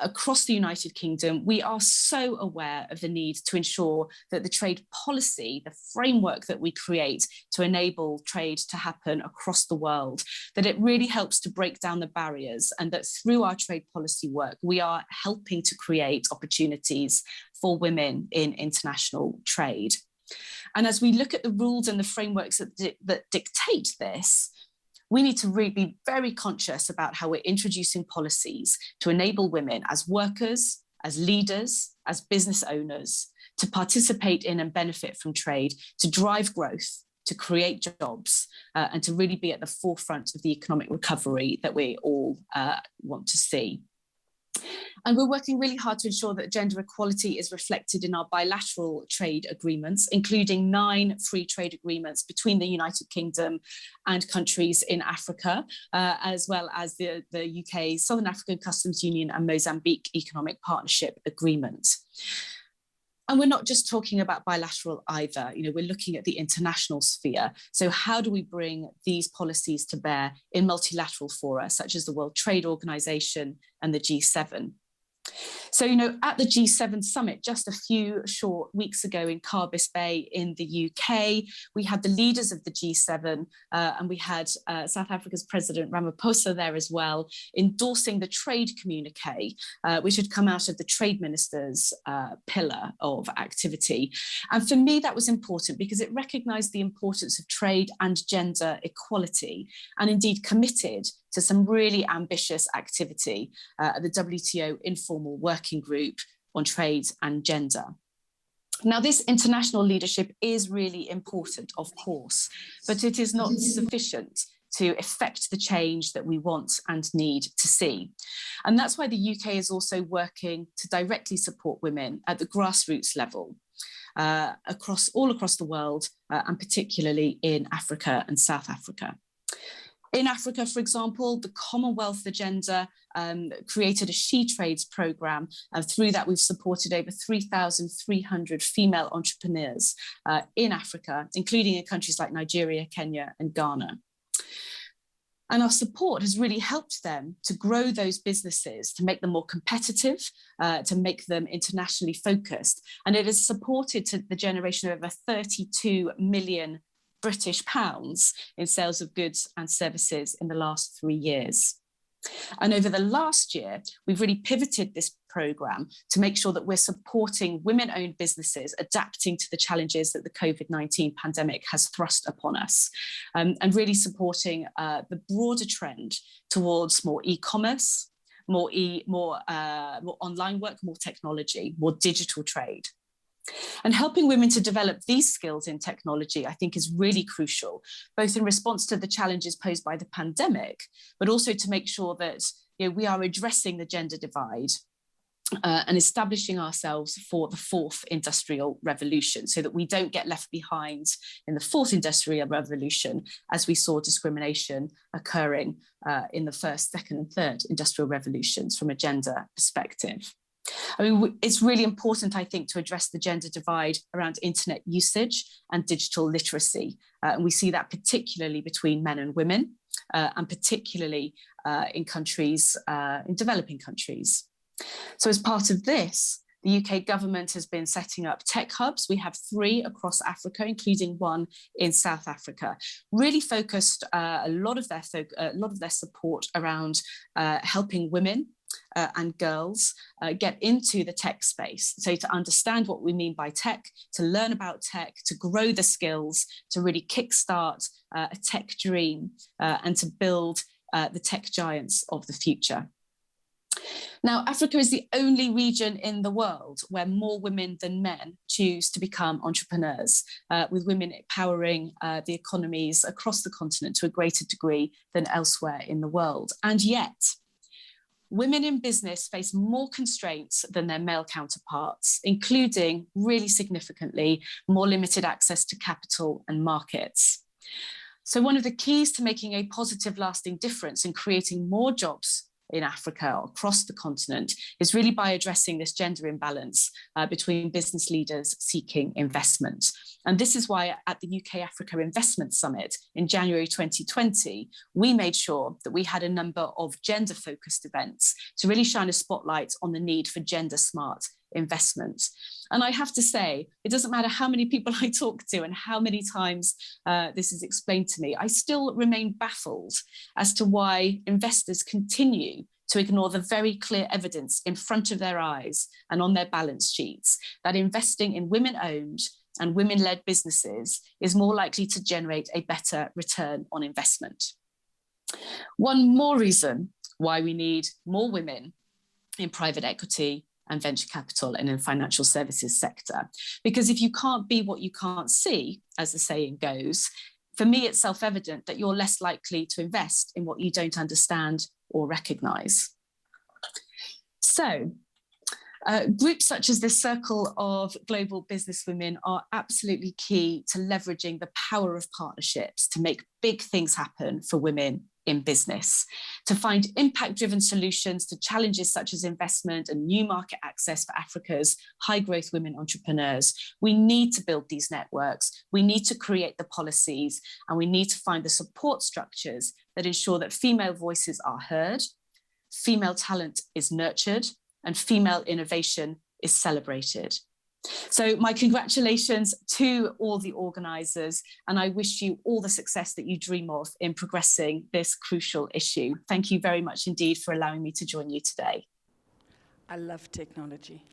across the United Kingdom, we are so aware of the need to ensure that the trade policy, the framework that we create to enable trade to happen across the world, that it really helps to break down the barriers, and that through our trade policy work, we are helping to create opportunities for women in international trade. And as we look at the rules and the frameworks that dictate this, we need to really be very conscious about how we're introducing policies to enable women as workers, as leaders, as business owners, to participate in and benefit from trade, to drive growth, to create jobs, and to really be at the forefront of the economic recovery that we all want to see. And we're working really hard to ensure that gender equality is reflected in our bilateral trade agreements, including 9 free trade agreements between the United Kingdom and countries in Africa, as well as the UK Southern African Customs Union and Mozambique Economic Partnership Agreement. And we're not just talking about bilateral either, you know, we're looking at the international sphere. So how do we bring these policies to bear in multilateral fora, such as the World Trade Organization and the G7? So, you know, at the G7 summit just a few short weeks ago in Carbis Bay in the UK, we had the leaders of the G7 and we had South Africa's President Ramaphosa there as well, endorsing the trade communique, which had come out of the trade ministers' pillar of activity. And for me, that was important because it recognised the importance of trade and gender equality, and indeed committed to some really ambitious activity at the WTO informal working group on trade and gender. Now, this international leadership is really important, of course, but it is not sufficient to effect the change that we want and need to see. And that's why the UK is also working to directly support women at the grassroots level, all across the world, and particularly in Africa and South Africa. In Africa, for example, the Commonwealth Agenda created a She Trades programme, and through that we've supported over 3,300 female entrepreneurs in Africa, including in countries like Nigeria, Kenya and Ghana. And our support has really helped them to grow those businesses, to make them more competitive, to make them internationally focused. And it has supported to the generation of over 32 million British pounds in sales of goods and services in the last 3 years. And over the last year, we've really pivoted this programme to make sure that we're supporting women-owned businesses adapting to the challenges that the COVID-19 pandemic has thrust upon us, and really supporting the broader trend towards more e-commerce, more online work, more technology, more digital trade. And helping women to develop these skills in technology, I think, is really crucial, both in response to the challenges posed by the pandemic, but also to make sure that we are addressing the gender divide and establishing ourselves for the fourth industrial revolution, so that we don't get left behind in the fourth industrial revolution, as we saw discrimination occurring in the first, second, and third industrial revolutions from a gender perspective. I mean, it's really important, I think, to address the gender divide around internet usage and digital literacy. And we see that particularly between men and women, and particularly in countries, in developing countries. So as part of this, the UK government has been setting up tech hubs. We have 3 across Africa, including 1 in South Africa, really focused a lot of their support around helping women and girls get into the tech space. So to understand what we mean by tech, to learn about tech, to grow the skills, to really kickstart a tech dream, and to build the tech giants of the future. Now, Africa is the only region in the world where more women than men choose to become entrepreneurs, with women powering the economies across the continent to a greater degree than elsewhere in the world. And yet, women in business face more constraints than their male counterparts, including, really significantly, more limited access to capital and markets. So one of the keys to making a positive, lasting difference and creating more jobs in Africa or across the continent is really by addressing this gender imbalance between business leaders seeking investment. And this is why at the UK Africa Investment Summit in January 2020, we made sure that we had a number of gender-focused events to really shine a spotlight on the need for gender-smart investment. And I have to say, it doesn't matter how many people I talk to and how many times this is explained to me, I still remain baffled as to why investors continue to ignore the very clear evidence in front of their eyes and on their balance sheets that investing in women-owned and women-led businesses is more likely to generate a better return on investment. One more reason why we need more women in private equity and venture capital and in financial services sector. Because if you can't be what you can't see, as the saying goes, for me, it's self-evident that you're less likely to invest in what you don't understand or recognize. So, groups such as the Circle of Global Businesswomen are absolutely key to leveraging the power of partnerships to make big things happen for women in business, to find impact-driven solutions to challenges such as investment and new market access for Africa's high-growth women entrepreneurs. We need to build these networks, we need to create the policies, and we need to find the support structures that ensure that female voices are heard, female talent is nurtured, and female innovation is celebrated. So my congratulations to all the organisers, and I wish you all the success that you dream of in progressing this crucial issue. Thank you very much indeed for allowing me to join you today. I love technology.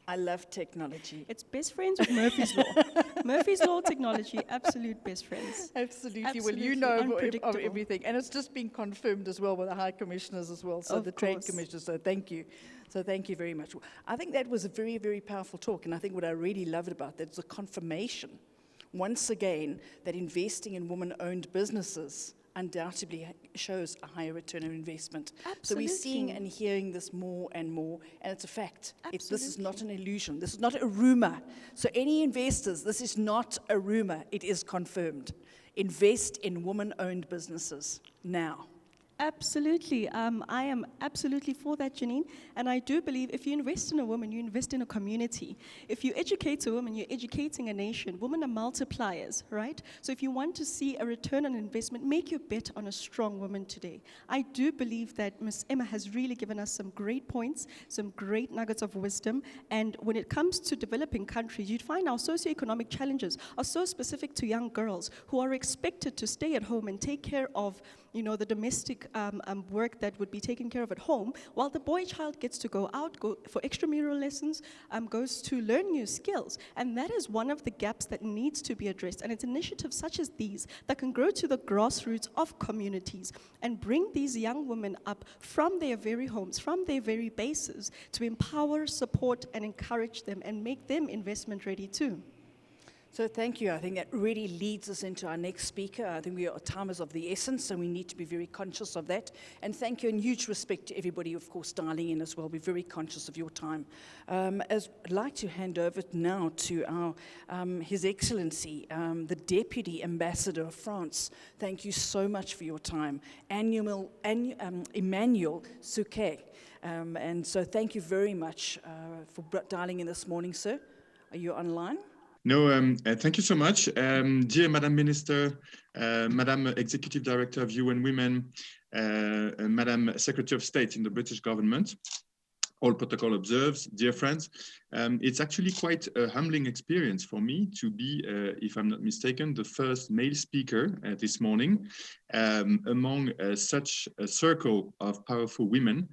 I love technology. It's best friends with Murphy's Law. Murphy's Law technology, absolute best friends. Absolutely. Well, you know of everything. And it's just been confirmed as well with the High Commissioners as well, so the Trade Commissioners, so thank you. So thank you very much. I think that was a very, very powerful talk, and I think what I really loved about that is a confirmation, once again, that investing in women-owned businesses undoubtedly shows a higher return on investment. Absolutely. So we're seeing and hearing this more and more, and it's a fact. This is not an illusion. This is not a rumor. So any investors, this is not a rumor. It is confirmed. Invest in women-owned businesses now. Absolutely. I am absolutely for that, Janine. And I do believe if you invest in a woman, you invest in a community. If you educate a woman, you're educating a nation. Women are multipliers, right? So if you want to see a return on investment, make your bet on a strong woman today. I do believe that Ms. Emma has really given us some great points, some great nuggets of wisdom. And when it comes to developing countries, you'd find our socioeconomic challenges are so specific to young girls who are expected to stay at home and take care of the domestic work that would be taken care of at home, while the boy child gets to go out, go for extramural lessons, goes to learn new skills. And that is one of the gaps that needs to be addressed. And it's initiatives such as these that can grow to the grassroots of communities and bring these young women up from their very homes, from their very bases, to empower, support, and encourage them and make them investment ready too. So thank you. I think that really leads us into our next speaker. I think time is of the essence, and we need to be very conscious of that. And thank you, and huge respect to everybody, of course, dialing in as well. Be very conscious of your time. I'd like to hand over now to our His Excellency, the Deputy Ambassador of France. Thank you so much for your time, Emmanuel Souquet. And so thank you very much for dialing in this morning, sir. Are you online? No, thank you so much. Dear Madam Minister, Madam Executive Director of UN Women, Madam Secretary of State in the British government, all protocol observed, dear friends, it's actually quite a humbling experience for me to be, if I'm not mistaken, the first male speaker this morning among such a circle of powerful women.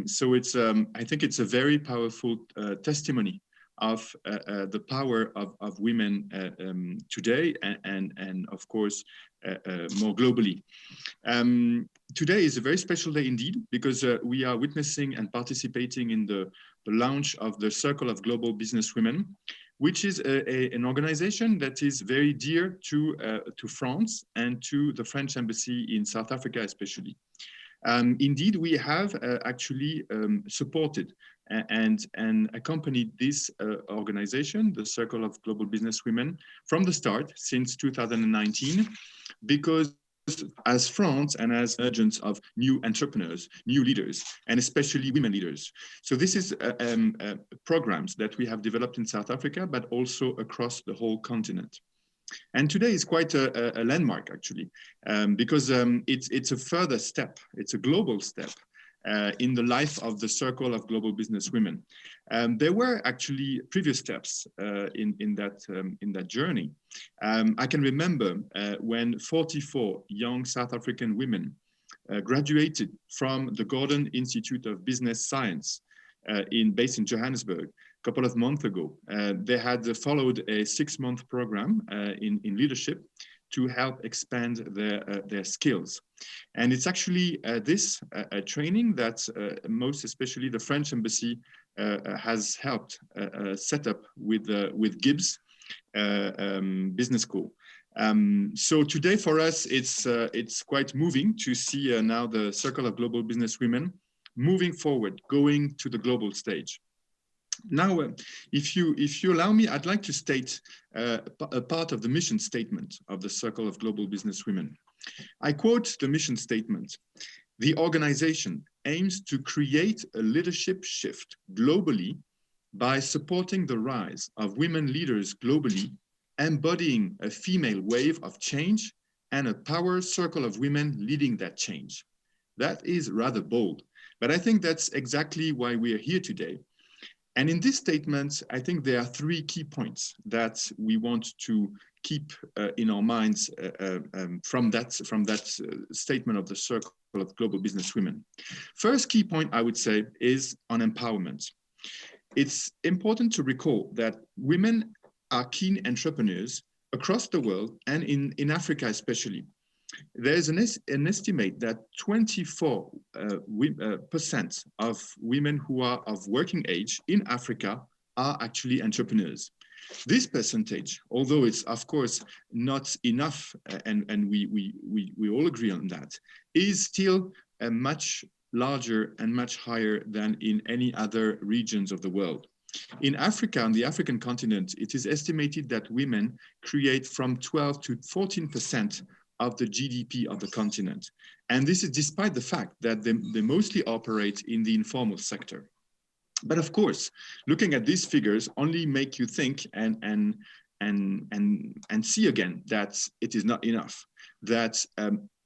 So it's, I think it's a very powerful testimony of the power of women today and of course more globally. Today is a very special day indeed, because we are witnessing and participating in the launch of the Circle of Global Business Women, which is an organization that is very dear to France and to the French Embassy in South Africa especially. Indeed, we have actually supported and accompanied this organization, the Circle of Global Business Women, from the start since 2019, because as France and as urgents of new entrepreneurs, new leaders, and especially women leaders. So this is programs that we have developed in South Africa, but also across the whole continent. And today is quite a landmark, actually, because it's a further step, it's a global step in the life of the Circle of Global Business Women. There were actually previous steps in that journey. I can remember when 44 young South African women graduated from the Gordon Institute of Business Science based in Johannesburg. A couple of months ago, they had followed a 6-month program in leadership to help expand their skills. And it's actually this training that most especially the French Embassy has helped set up with Gibbs Business School. So today for us, it's quite moving to see now the Circle of Global Business Women moving forward, going to the global stage. Now, if you allow me, I'd like to state a part of the mission statement of the Circle of Global Business Women. I quote the mission statement: "The organization aims to create a leadership shift globally by supporting the rise of women leaders globally, embodying a female wave of change and a power circle of women leading that change." That is rather bold, but I think that's exactly why we are here today. And in this statement, I think there are 3 key points that we want to keep in our minds from that statement of the Circle of Global Business Women. First key point, I would say, is on empowerment. It's important to recall that women are keen entrepreneurs across the world and in Africa especially. There's an estimate that 24% of women who are of working age in Africa are actually entrepreneurs. This percentage, although it's of course not enough, and we all agree on that, is still much larger and much higher than in any other regions of the world. In Africa, on the African continent, it is estimated that women create from 12 to 14% of the GDP of the continent. And this is despite the fact that they mostly operate in the informal sector. But of course, looking at these figures only make you think and see again that it is not enough, that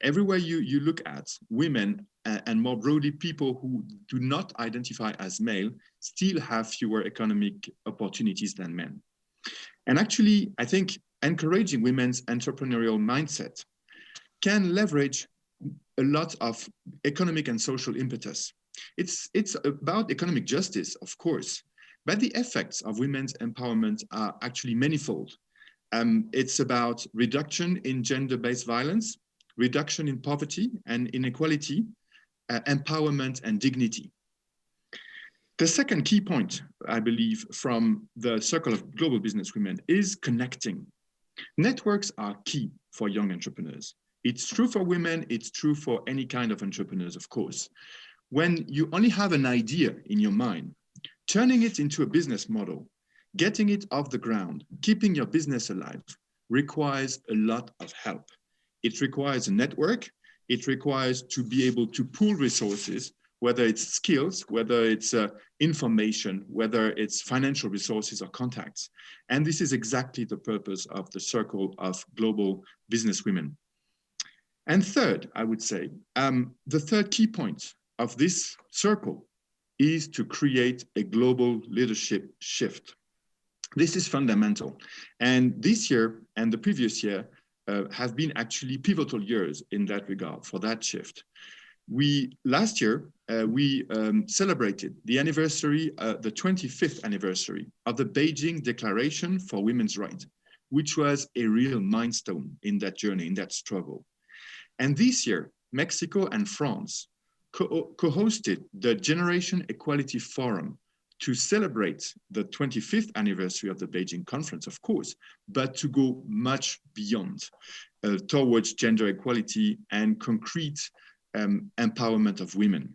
everywhere you look at, women and more broadly people who do not identify as male still have fewer economic opportunities than men. And actually, I think encouraging women's entrepreneurial mindset can leverage a lot of economic and social impetus. It's about economic justice, of course, but the effects of women's empowerment are actually manifold. It's about reduction in gender-based violence, reduction in poverty and inequality, empowerment and dignity. The second key point, I believe, from the Circle of Global Business Women is connecting. Networks are key for young entrepreneurs. It's true for women, it's true for any kind of entrepreneurs, of course. When you only have an idea in your mind, turning it into a business model, getting it off the ground, keeping your business alive, requires a lot of help. It requires a network. It requires to be able to pool resources, whether it's skills, whether it's information, whether it's financial resources or contacts. And this is exactly the purpose of the Circle of Global Business Women. And third, I would say, the third key point of this circle is to create a global leadership shift. This is fundamental. And this year and the previous year have been actually pivotal years in that regard for that shift. Last year, we celebrated the anniversary, the 25th anniversary of the Beijing Declaration for Women's Rights, which was a real milestone in that journey, in that struggle. And this year, Mexico and France co-hosted the Generation Equality Forum to celebrate the 25th anniversary of the Beijing Conference, of course, but to go much beyond towards gender equality and concrete empowerment of women.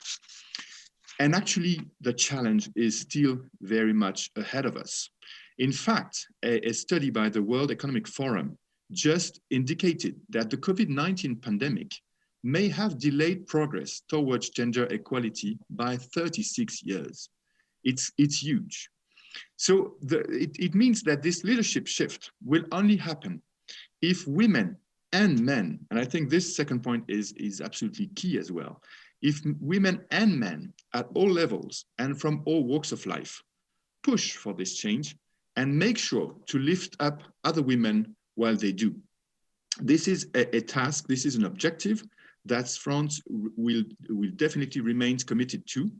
And actually, the challenge is still very much ahead of us. In fact, a study by the World Economic Forum just indicated that the COVID-19 pandemic may have delayed progress towards gender equality by 36 years. It's huge. So it means that this leadership shift will only happen if women and men, and I think this second point is absolutely key as well, if women and men at all levels and from all walks of life push for this change and make sure to lift up other women while they do. This is a task, this is an objective that France will definitely remain committed to,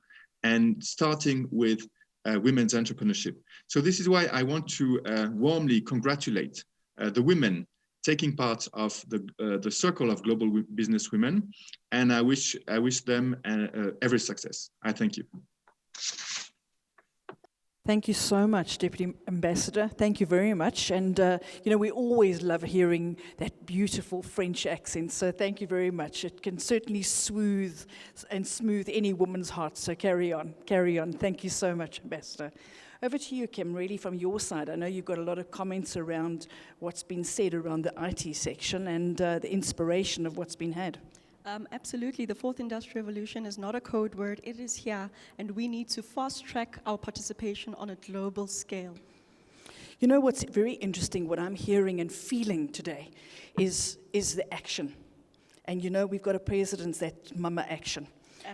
and starting with women's entrepreneurship. So this is why I want to warmly congratulate the women taking part of the Circle of Global Business Women, and I wish them every success. I thank you. Thank you so much, Deputy Ambassador. Thank you very much. And, you know, we always love hearing that beautiful French accent, so thank you very much. It can certainly smooth any woman's heart, so carry on, carry on. Thank you so much, Ambassador. Over to you, Kim, really from your side. I know you've got a lot of comments around what's been said around the IT section and the inspiration of what's been had. Absolutely. The fourth industrial revolution is not a code word. It is here, and we need to fast track our participation on a global scale. You know what's very interesting, what I'm hearing and feeling today is the action. And you know, we've got a president that's mama action.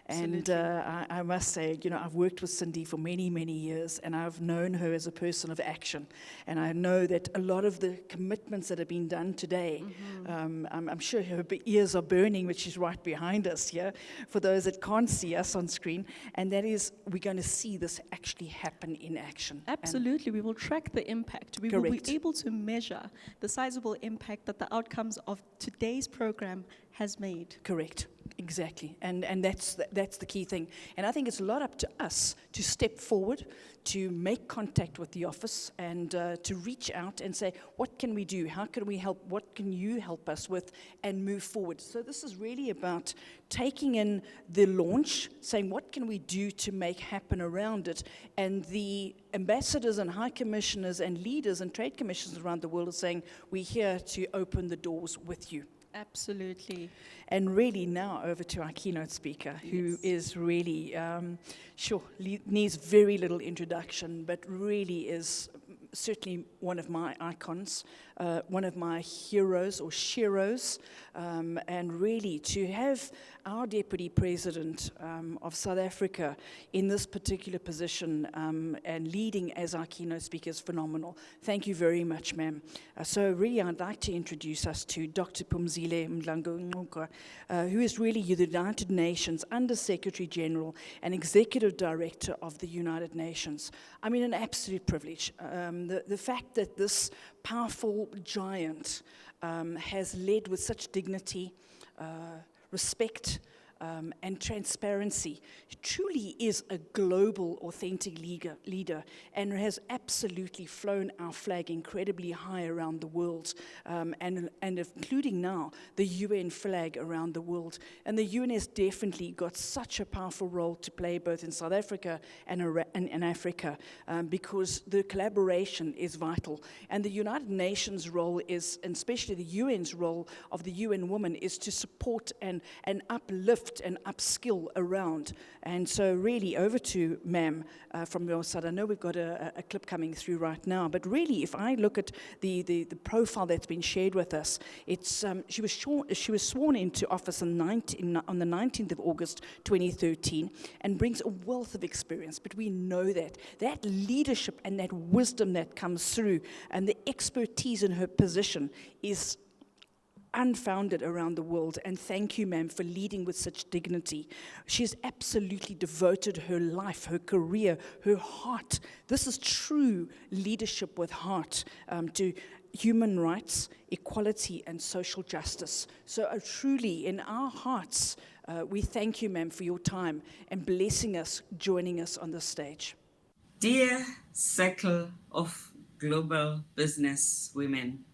Absolutely. And I must say, you know, I've worked with Cindy for many, many years, and I've known her as a person of action. And I know that a lot of the commitments that have been done today, I'm sure her ears are burning, which is right behind us here, for those that can't see us on screen. And that is, we're going to see this actually happen in action. Absolutely. We will track the impact. We will be able to measure the sizable impact that the outcomes of today's program has made. Correct. Exactly, and that's the key thing. And I think it's a lot up to us to step forward, to make contact with the office, and to reach out and say, what can we do? How can we help? What can you help us with? And move forward. So this is really about taking in the launch, saying what can we do to make happen around it, and the ambassadors and high commissioners and leaders and trade commissioners around the world are saying, we're here to open the doors with you. Absolutely. And really now over to our keynote speaker, who is really, needs very little introduction, but really is certainly one of my icons one of my heroes or sheroes, and really to have our Deputy President of South Africa in this particular position and leading as our keynote speaker is phenomenal. Thank you very much, ma'am. So really, I'd like to introduce us to Dr. Phumzile Mlambo-Ngcuka, who is really the United Nations Under-Secretary General and Executive Director of the United Nations. I mean, an absolute privilege. The fact that this powerful giant has led with such dignity, respect, and transparency. He truly is a global, authentic leader and has absolutely flown our flag incredibly high around the world, and including now the UN flag around the world. And the UN has definitely got such a powerful role to play both in South Africa and in Africa, because the collaboration is vital. And the United Nations role is, and especially the UN's role of the UN woman, is to support and uplift and upskill around. And so really over to ma'am from your side. I know we've got a clip coming through right now, but really if I look at the profile that's been shared with us, it's she was sworn into office on the 19th of August 2013 and brings a wealth of experience. But we know that leadership and that wisdom that comes through and the expertise in her position is unfounded around the world. And thank you, ma'am, for leading with such dignity. She has absolutely devoted her life, her career, her heart. This is true leadership with heart, to human rights, equality, and social justice. So truly, in our hearts, we thank you, ma'am, for your time and blessing us, joining us on this stage. Dear Circle of Global Business Women,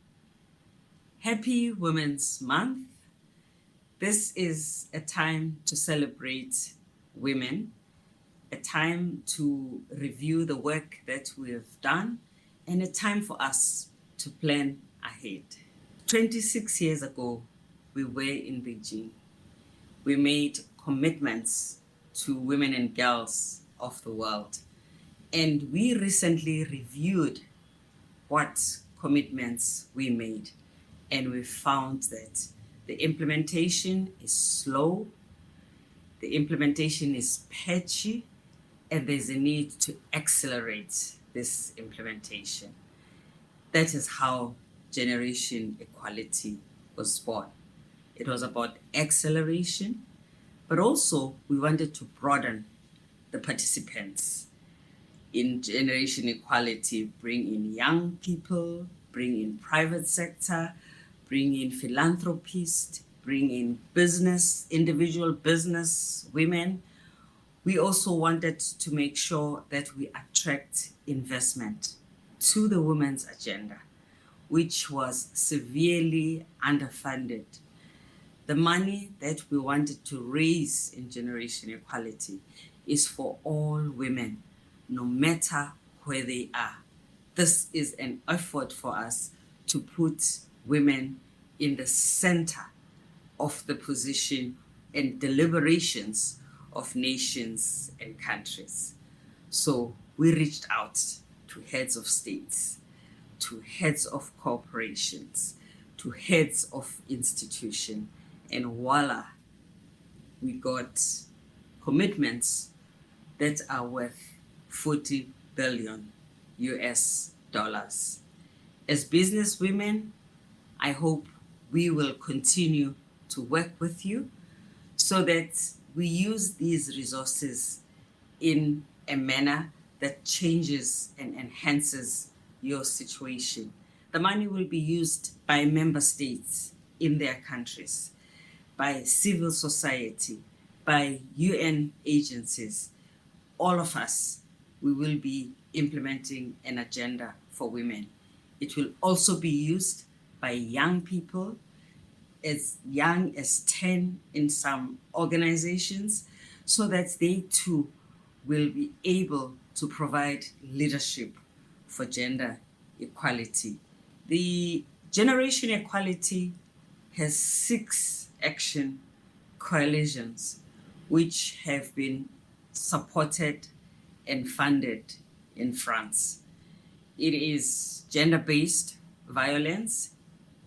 Happy Women's Month. This is a time to celebrate women, a time to review the work that we have done, and a time for us to plan ahead. 26 years ago, we were in Beijing. We made commitments to women and girls of the world. And we recently reviewed what commitments we made. And we found that the implementation is slow, the implementation is patchy, and there's a need to accelerate this implementation. That is how Generation Equality was born. It was about acceleration, but also we wanted to broaden the participants in Generation Equality, bring in young people, bring in private sector, bring in philanthropists, bring in business, individual business women. We also wanted to make sure that we attract investment to the women's agenda, which was severely underfunded. The money that we wanted to raise in Generation Equality is for all women, no matter where they are. This is an effort for us to put women in the center of the position and deliberations of nations and countries. So we reached out to heads of states, to heads of corporations, to heads of institutions, and voila, we got commitments that are worth $40 billion US dollars. As business women, I hope we will continue to work with you so that we use these resources in a manner that changes and enhances your situation. The money will be used by member states in their countries, by civil society, by UN agencies. All of us, we will be implementing an agenda for women. It will also be used by young people, as young as 10 in some organizations, so that they too will be able to provide leadership for gender equality. The Generation Equality has 6 action coalitions which have been supported and funded in France. It is gender-based, violence,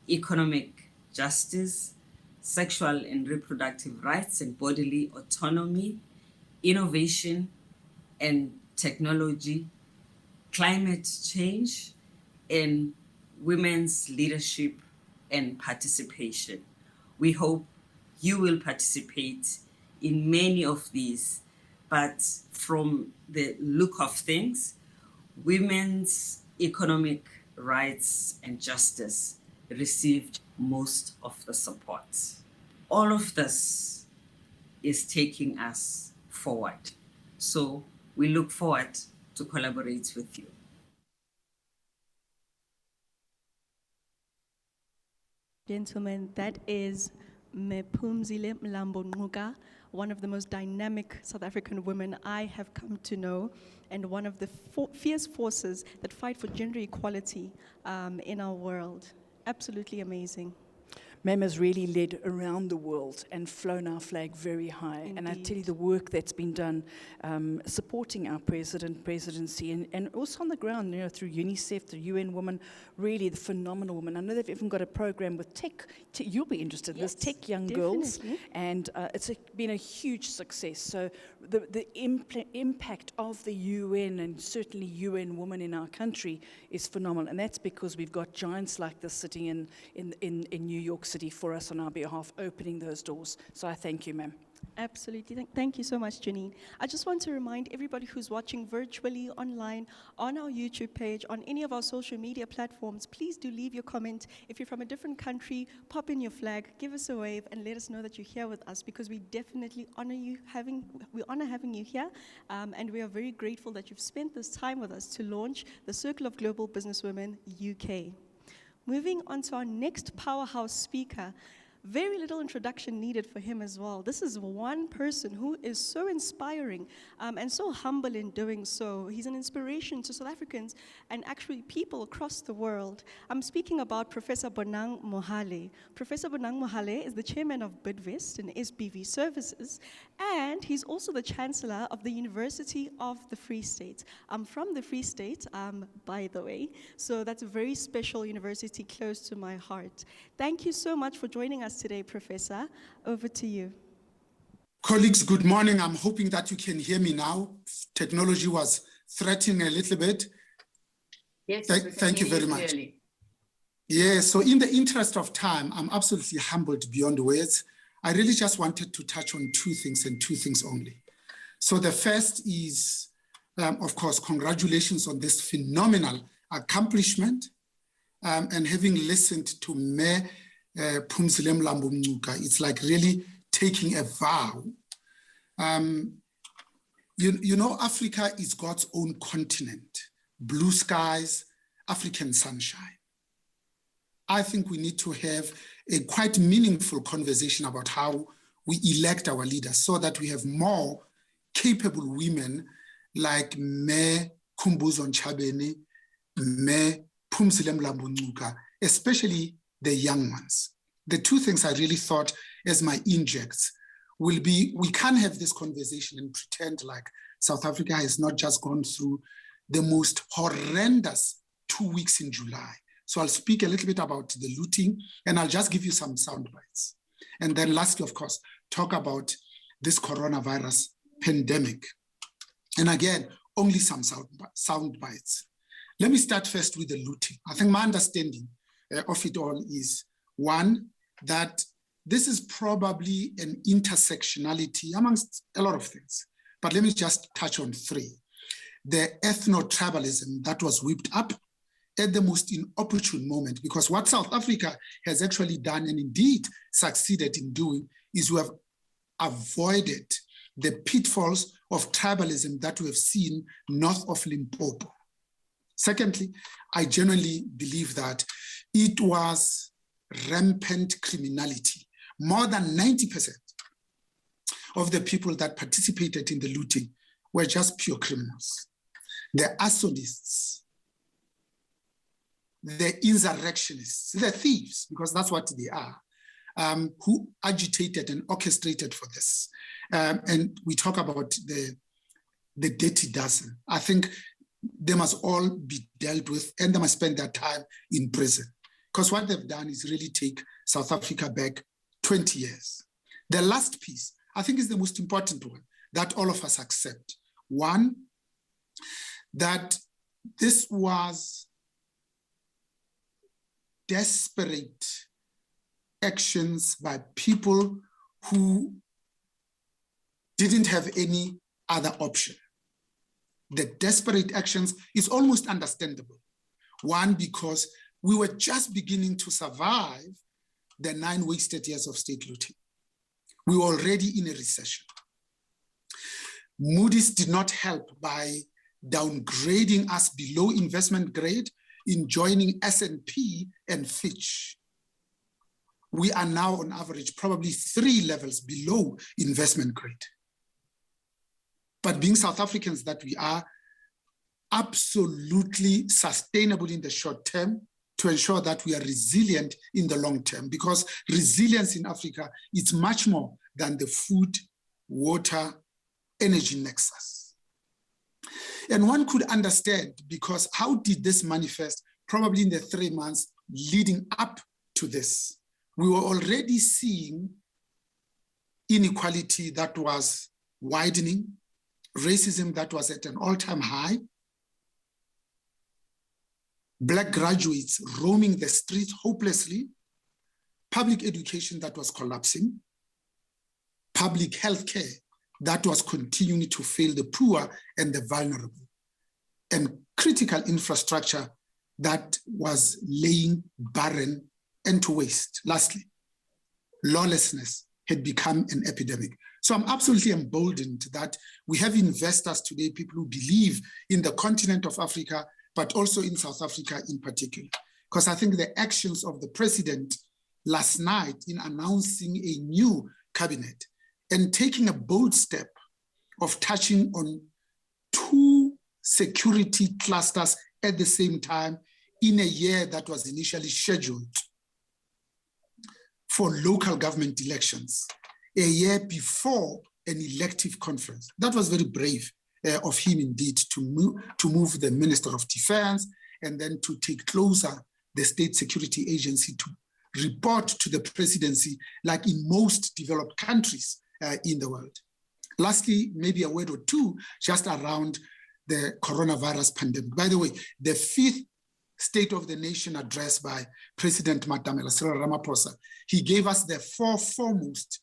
economic justice, sexual and reproductive rights and bodily autonomy, innovation and technology, climate change, and women's leadership and participation. We hope you will participate in many of these, but from the look of things, women's economic rights and justice received most of the support. All of this is taking us forward. So we look forward to collaborate with you. Gentlemen, that is Phumzile Mlambo-Ngcuka, one of the most dynamic South African women I have come to know, and one of the fierce forces that fight for gender equality in our world. Absolutely amazing. Mem has really led around the world and flown our flag very high. Indeed. And I tell you, the work that's been done supporting our presidency, and also on the ground, through UNICEF, the UN Women, really the phenomenal women. I know they've even got a program with tech. You'll be interested in this, Tech Young Girls. And it's been a huge success. So the impact of the UN and certainly UN Women in our country is phenomenal. And that's because we've got giants like this sitting in New York City for us on our behalf, opening those doors. So I thank you, ma'am. Absolutely. Thank you so much, Janine. I just want to remind everybody who's watching virtually, online, on our YouTube page, on any of our social media platforms, please do leave your comment. If you're from a different country, pop in your flag, give us a wave, and let us know that you're here with us, because we definitely honor having you here, and we are very grateful that you've spent this time with us to launch the Circle of Global Businesswomen UK. Moving on to our next powerhouse speaker. Very little introduction needed for him as well. This is one person who is so inspiring and so humble in doing so. He's an inspiration to South Africans and actually people across the world. I'm speaking about Professor Bonang Mohale. Professor Bonang Mohale is the chairman of Bidvest and SBV Services, and he's also the chancellor of the University of the Free State. I'm from the Free State, by the way, so that's a very special university close to my heart. Thank you so much for joining us today, Professor. Over to you. Colleagues, good morning. I'm hoping that you can hear me now. Technology was threatening a little bit. Yes, thank you very much. Yeah, so in the interest of time, I'm absolutely humbled beyond words. I really just wanted to touch on two things and two things only. So the first is, of course, congratulations on this phenomenal accomplishment. And having listened to Mayor Phumzile Mlambo-Ngcuka, it's like really taking a vow. You know, Africa is God's own continent, blue skies, African sunshine. I think we need to have a quite meaningful conversation about how we elect our leaders so that we have more capable women like Mayor Khumbudzo Ntshavheni, Mayor Phumzile Mlambo-Ngcuka, especially the young ones. The two things I really thought as my injects will be, we can't have this conversation and pretend like South Africa has not just gone through the most horrendous 2 weeks in July. So I'll speak a little bit about the looting, and I'll just give you some sound bites. And then lastly, of course, talk about this coronavirus pandemic. And again, only some sound bites. Let me start first with the looting. I think my understanding of it all is, one, that this is probably an intersectionality amongst a lot of things. But let me just touch on three. The ethno-tribalism that was whipped up at the most inopportune moment, because what South Africa has actually done and indeed succeeded in doing is we have avoided the pitfalls of tribalism that we have seen north of Limpopo. Secondly, I genuinely believe that it was rampant criminality. More than 90% of the people that participated in the looting were just pure criminals. The arsonists, the insurrectionists, the thieves, because that's what they are, who agitated and orchestrated for this. And we talk about the dirty dozen. I think they must all be dealt with and they must spend their time in prison. Because what they've done is really take South Africa back 20 years. The last piece, I think, is the most important one that all of us accept. One, that this was desperate actions by people who didn't have any other option. The desperate actions is almost understandable. One, because we were just beginning to survive the 9 wasted years of state looting. We were already in a recession. Moody's did not help by downgrading us below investment grade in joining S&P and Fitch. We are now on average probably 3 levels below investment grade. But being South Africans that we are, absolutely sustainable in the short term to ensure that we are resilient in the long term, because resilience in Africa is much more than the food, water, energy nexus. And one could understand, because how did this manifest probably in the 3 months leading up to this? We were already seeing inequality that was widening, racism that was at an all-time high, Black graduates roaming the streets hopelessly, public education that was collapsing, public health care that was continuing to fail the poor and the vulnerable, and critical infrastructure that was laying barren and to waste. Lastly, lawlessness had become an epidemic. So I'm absolutely emboldened that we have investors today, people who believe in the continent of Africa, but also in South Africa in particular. Because I think the actions of the president last night in announcing a new cabinet and taking a bold step of touching on 2 security clusters at the same time in a year that was initially scheduled for local government elections, a year before an elective conference. That was very brave of him indeed to move the Minister of Defense and then to take closer the State Security Agency to report to the presidency like in most developed countries in the world. Lastly, maybe a word or two just around the coronavirus pandemic. By the way, the 5th State of the Nation address by President Matamela Cyril Ramaphosa, he gave us the 4 foremost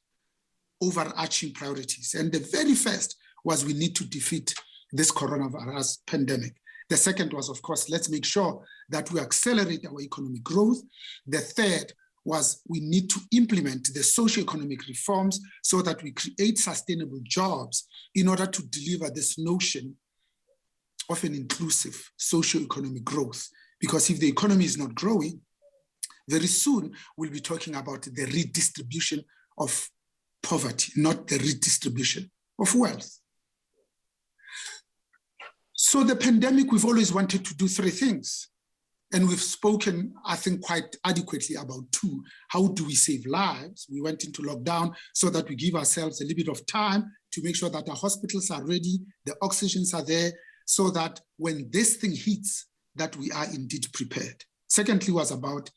overarching priorities. And the very first was we need to defeat this coronavirus pandemic. The second was, of course, let's make sure that we accelerate our economic growth. The third was we need to implement the socio-economic reforms so that we create sustainable jobs in order to deliver this notion of an inclusive socio-economic growth. Because if the economy is not growing, very soon we'll be talking about the redistribution of poverty, not the redistribution of wealth. So the pandemic, we've always wanted to do 3 things. And we've spoken, I think, quite adequately about 2. How do we save lives? We went into lockdown so that we give ourselves a little bit of time to make sure that our hospitals are ready, the oxygens are there, so that when this thing hits, that we are indeed prepared. Secondly was about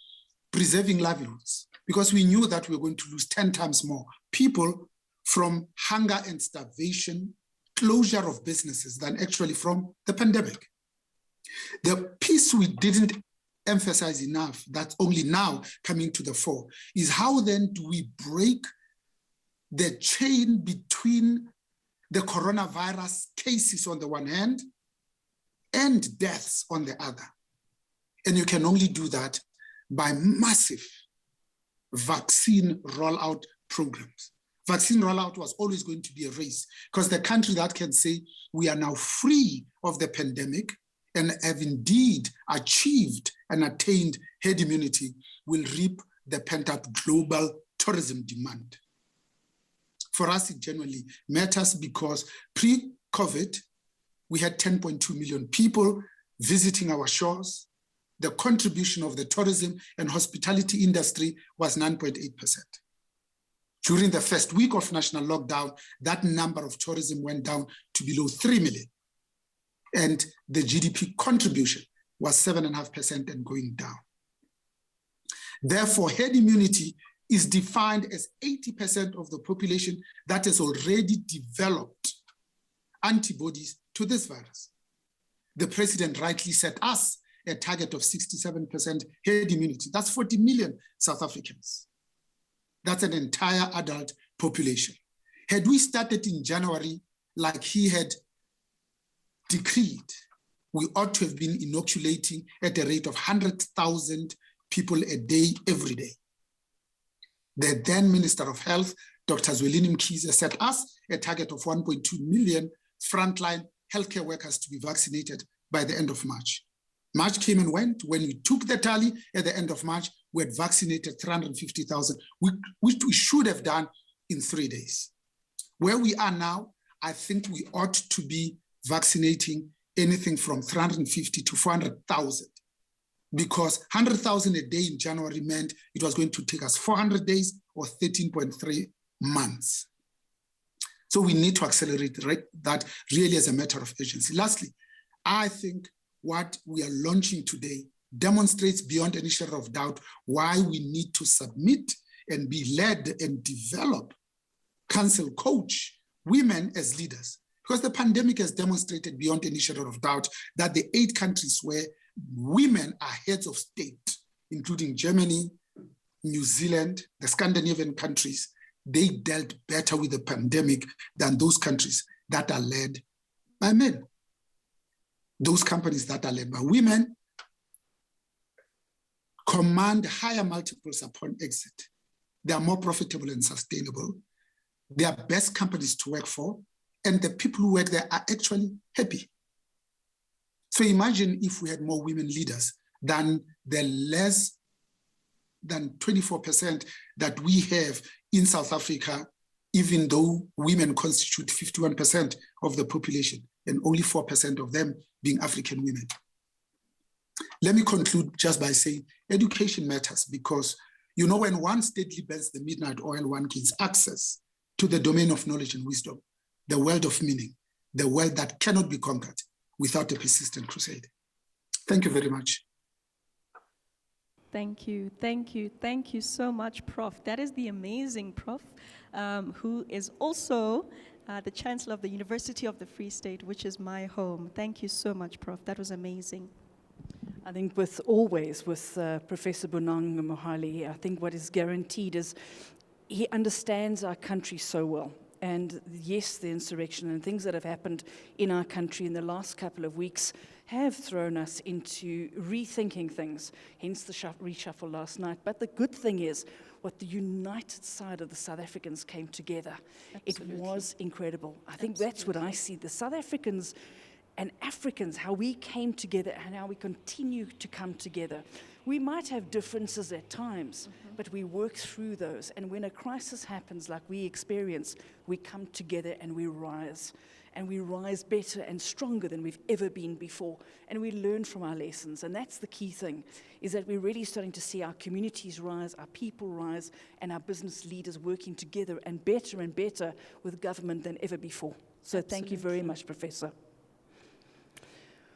preserving livelihoods, because we knew that we were going to lose 10 times more people from hunger and starvation, closure of businesses than actually from the pandemic. The piece we didn't emphasize enough, that's only now coming to the fore, is how then do we break the chain between the coronavirus cases on the one hand and deaths on the other. And you can only do that by massive vaccine rollout programs. Vaccine rollout was always going to be a race, because the country that can say we are now free of the pandemic and have indeed achieved and attained herd immunity will reap the pent-up global tourism demand. For us, it genuinely matters because pre-COVID, we had 10.2 million people visiting our shores. The contribution of the tourism and hospitality industry was 9.8%. During the first week of national lockdown, that number of tourism went down to below 3 million. and the GDP contribution was 7.5% and going down. Therefore, herd immunity is defined as 80% of the population that has already developed antibodies to this virus. The president rightly set us a target of 67% herd immunity. That's 40 million South Africans. That's an entire adult population. Had we started in January like he had decreed, we ought to have been inoculating at a rate of 100,000 people a day, every day. The then Minister of Health, Dr. Zwelini Mkhize, set us a target of 1.2 million frontline healthcare workers to be vaccinated by the end of March. March came and went. When we took the tally at the end of March, we had vaccinated 350,000, which we should have done in 3 days. Where we are now, I think we ought to be vaccinating anything from 350 to 400,000, because 100,000 a day in January meant it was going to take us 400 days or 13.3 months. So we need to accelerate that really as a matter of urgency. Lastly, I think what we are launching today demonstrates beyond any shadow of doubt why we need to submit and be led and develop, counsel, coach women as leaders. Because the pandemic has demonstrated beyond any shadow of doubt that the 8 countries where women are heads of state, including Germany, New Zealand, the Scandinavian countries, they dealt better with the pandemic than those countries that are led by men. Those companies that are led by women command higher multiples upon exit. They are more profitable and sustainable. They are best companies to work for, and the people who work there are actually happy. So imagine if we had more women leaders than the less than 24% that we have in South Africa, even though women constitute 51% of the population and only 4% of them being African women. Let me conclude just by saying education matters, because you know, when one steadily burns the midnight oil, one gains access to the domain of knowledge and wisdom, the world of meaning, the world that cannot be conquered without a persistent crusade. Thank you very much. Thank you, thank you, thank you so much, Prof. That is the amazing Prof, who is also the Chancellor of the University of the Free State, which is my home. Thank you so much, Prof. That was amazing. I think with Professor Bonang Mohale, I think what is guaranteed is he understands our country so well. And yes, the insurrection and things that have happened in our country in the last couple of weeks have thrown us into rethinking things, hence the reshuffle last night. But the good thing is, what the united side of the South Africans came together. Absolutely. It was incredible. I think that's what I see. The South Africans and Africans, how we came together and how we continue to come together. We might have differences at times, but we work through those. And when a crisis happens like we experience, we come together and we rise. And we rise better and stronger than we've ever been before. And we learn from our lessons. And that's the key thing, is that we're really starting to see our communities rise, our people rise, and our business leaders working together and better with government than ever before. So Absolutely. Thank you very much, Professor.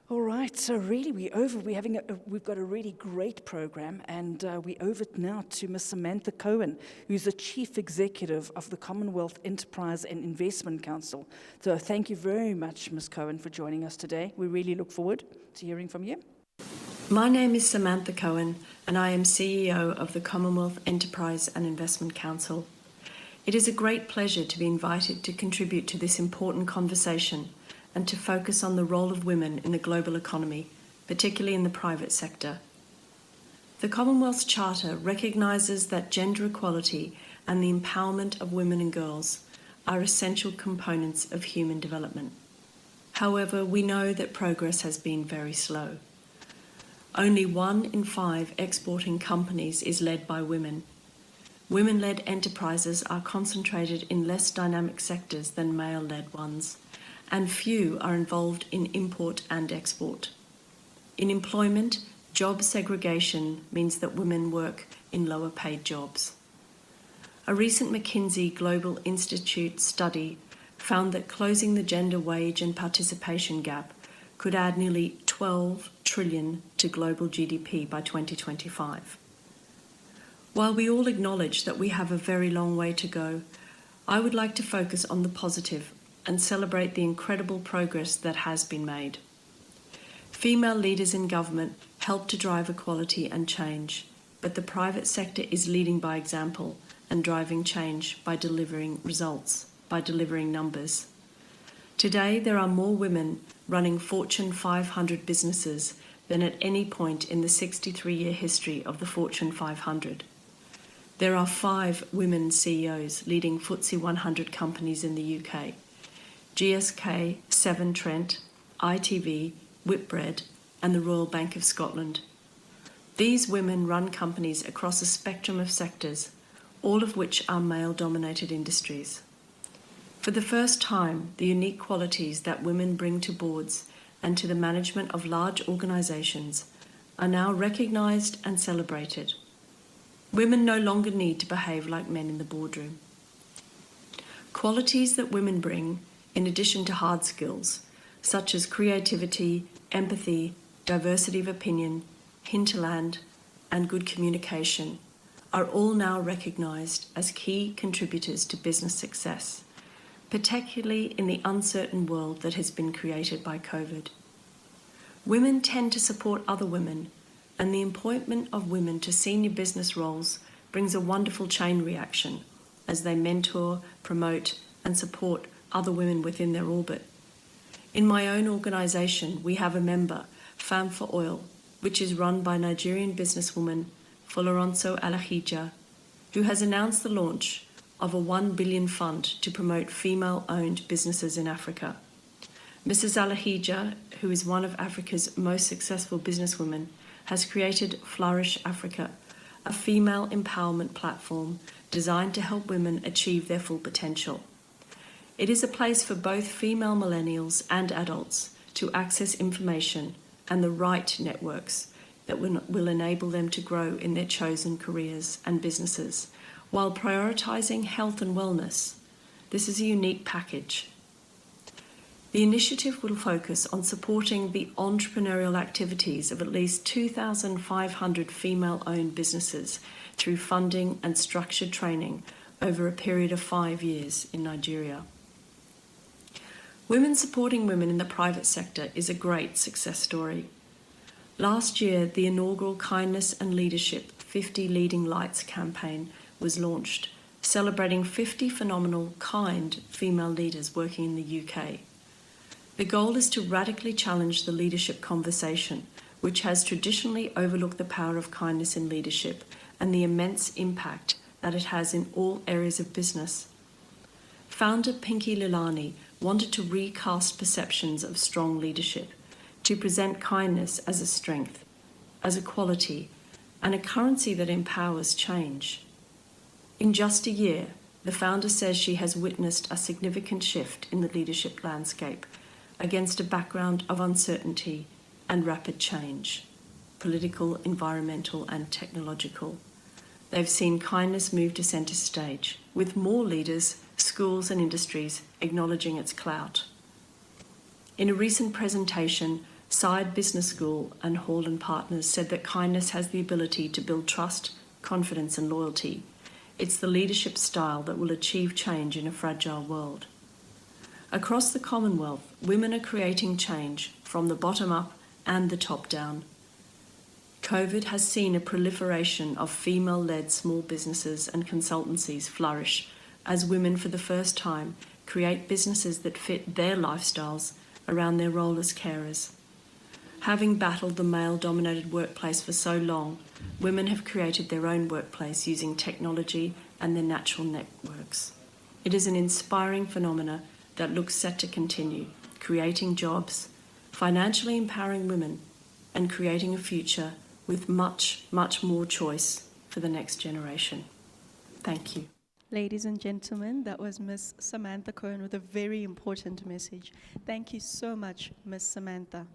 All right, so really we've got a really great program, and we over now to Ms. Samantha Cohen, who's the Chief Executive of the Commonwealth Enterprise and Investment Council. So thank you very much, Ms. Cohen, for joining us today. We really look forward to hearing from you. My name is Samantha Cohen, and I am CEO of the Commonwealth Enterprise and Investment Council. It is a great pleasure to be invited to contribute to this important conversation and to focus on the role of women in the global economy, particularly in the private sector. The Commonwealth's Charter recognises that gender equality and the empowerment of women and girls are essential components of human development. However, we know that progress has been very slow. Only 1 in 5 exporting companies is led by women. Women-led enterprises are concentrated in less dynamic sectors than male-led ones, and few are involved in import and export. In employment, job segregation means that women work in lower paid jobs. A recent McKinsey Global Institute study found that closing the gender wage and participation gap could add nearly 12 trillion to global GDP by 2025. While we all acknowledge that we have a very long way to go, I would like to focus on the positive and celebrate the incredible progress that has been made. Female leaders in government help to drive equality and change, but the private sector is leading by example and driving change by delivering results, by delivering numbers. Today, there are more women running Fortune 500 businesses than at any point in the 63-year history of the Fortune 500. There are 5 women CEOs leading FTSE 100 companies in the UK: GSK, Severn Trent, ITV, Whitbread, and the Royal Bank of Scotland. These women run companies across a spectrum of sectors, all of which are male-dominated industries. For the first time, the unique qualities that women bring to boards and to the management of large organisations are now recognised and celebrated. Women no longer need to behave like men in the boardroom. Qualities that women bring, in addition to hard skills, such as creativity, empathy, diversity of opinion, hinterland, and good communication, are all now recognised as key contributors to business success, particularly in the uncertain world that has been created by COVID. Women tend to support other women, and the appointment of women to senior business roles brings a wonderful chain reaction as they mentor, promote, and support other women within their orbit. In my own organisation, we have a member, Femme for Oil, which is run by Nigerian businesswoman Foloronso Alahija, who has announced the launch of a 1 billion fund to promote female-owned businesses in Africa. Mrs. Alahija, who is one of Africa's most successful businesswomen, has created Flourish Africa, a female empowerment platform designed to help women achieve their full potential. It is a place for both female millennials and adults to access information and the right networks that will enable them to grow in their chosen careers and businesses, while prioritising health and wellness. This is a unique package. The initiative will focus on supporting the entrepreneurial activities of at least 2,500 female-owned businesses through funding and structured training over a period of 5 years in Nigeria. Women supporting women in the private sector is a great success story. Last year, the inaugural Kindness and Leadership 50 Leading Lights campaign was launched, celebrating 50 phenomenal, kind female leaders working in the UK. The goal is to radically challenge the leadership conversation, which has traditionally overlooked the power of kindness in leadership and the immense impact that it has in all areas of business. Founder Pinky Lilani wanted to recast perceptions of strong leadership, to present kindness as a strength, as a quality, and a currency that empowers change. In just a year, the founder says she has witnessed a significant shift in the leadership landscape against a background of uncertainty and rapid change, political, environmental, and technological. They've seen kindness move to centre stage, with more leaders, schools, and industries acknowledging its clout. In a recent presentation, Side Business School and Hall & Partners said that kindness has the ability to build trust, confidence, and loyalty. It's the leadership style that will achieve change in a fragile world. Across the Commonwealth, women are creating change from the bottom up and the top down. COVID has seen a proliferation of female-led small businesses and consultancies flourish as women for the first time create businesses that fit their lifestyles around their role as carers. Having battled the male-dominated workplace for so long, women have created their own workplace using technology and their natural networks. It is an inspiring phenomenon that looks set to continue, creating jobs, financially empowering women, and creating a future with much, much more choice for the next generation. Thank you. Ladies and gentlemen, that was Ms. Samantha Cohen with a very important message. Thank you so much, Ms. Samantha.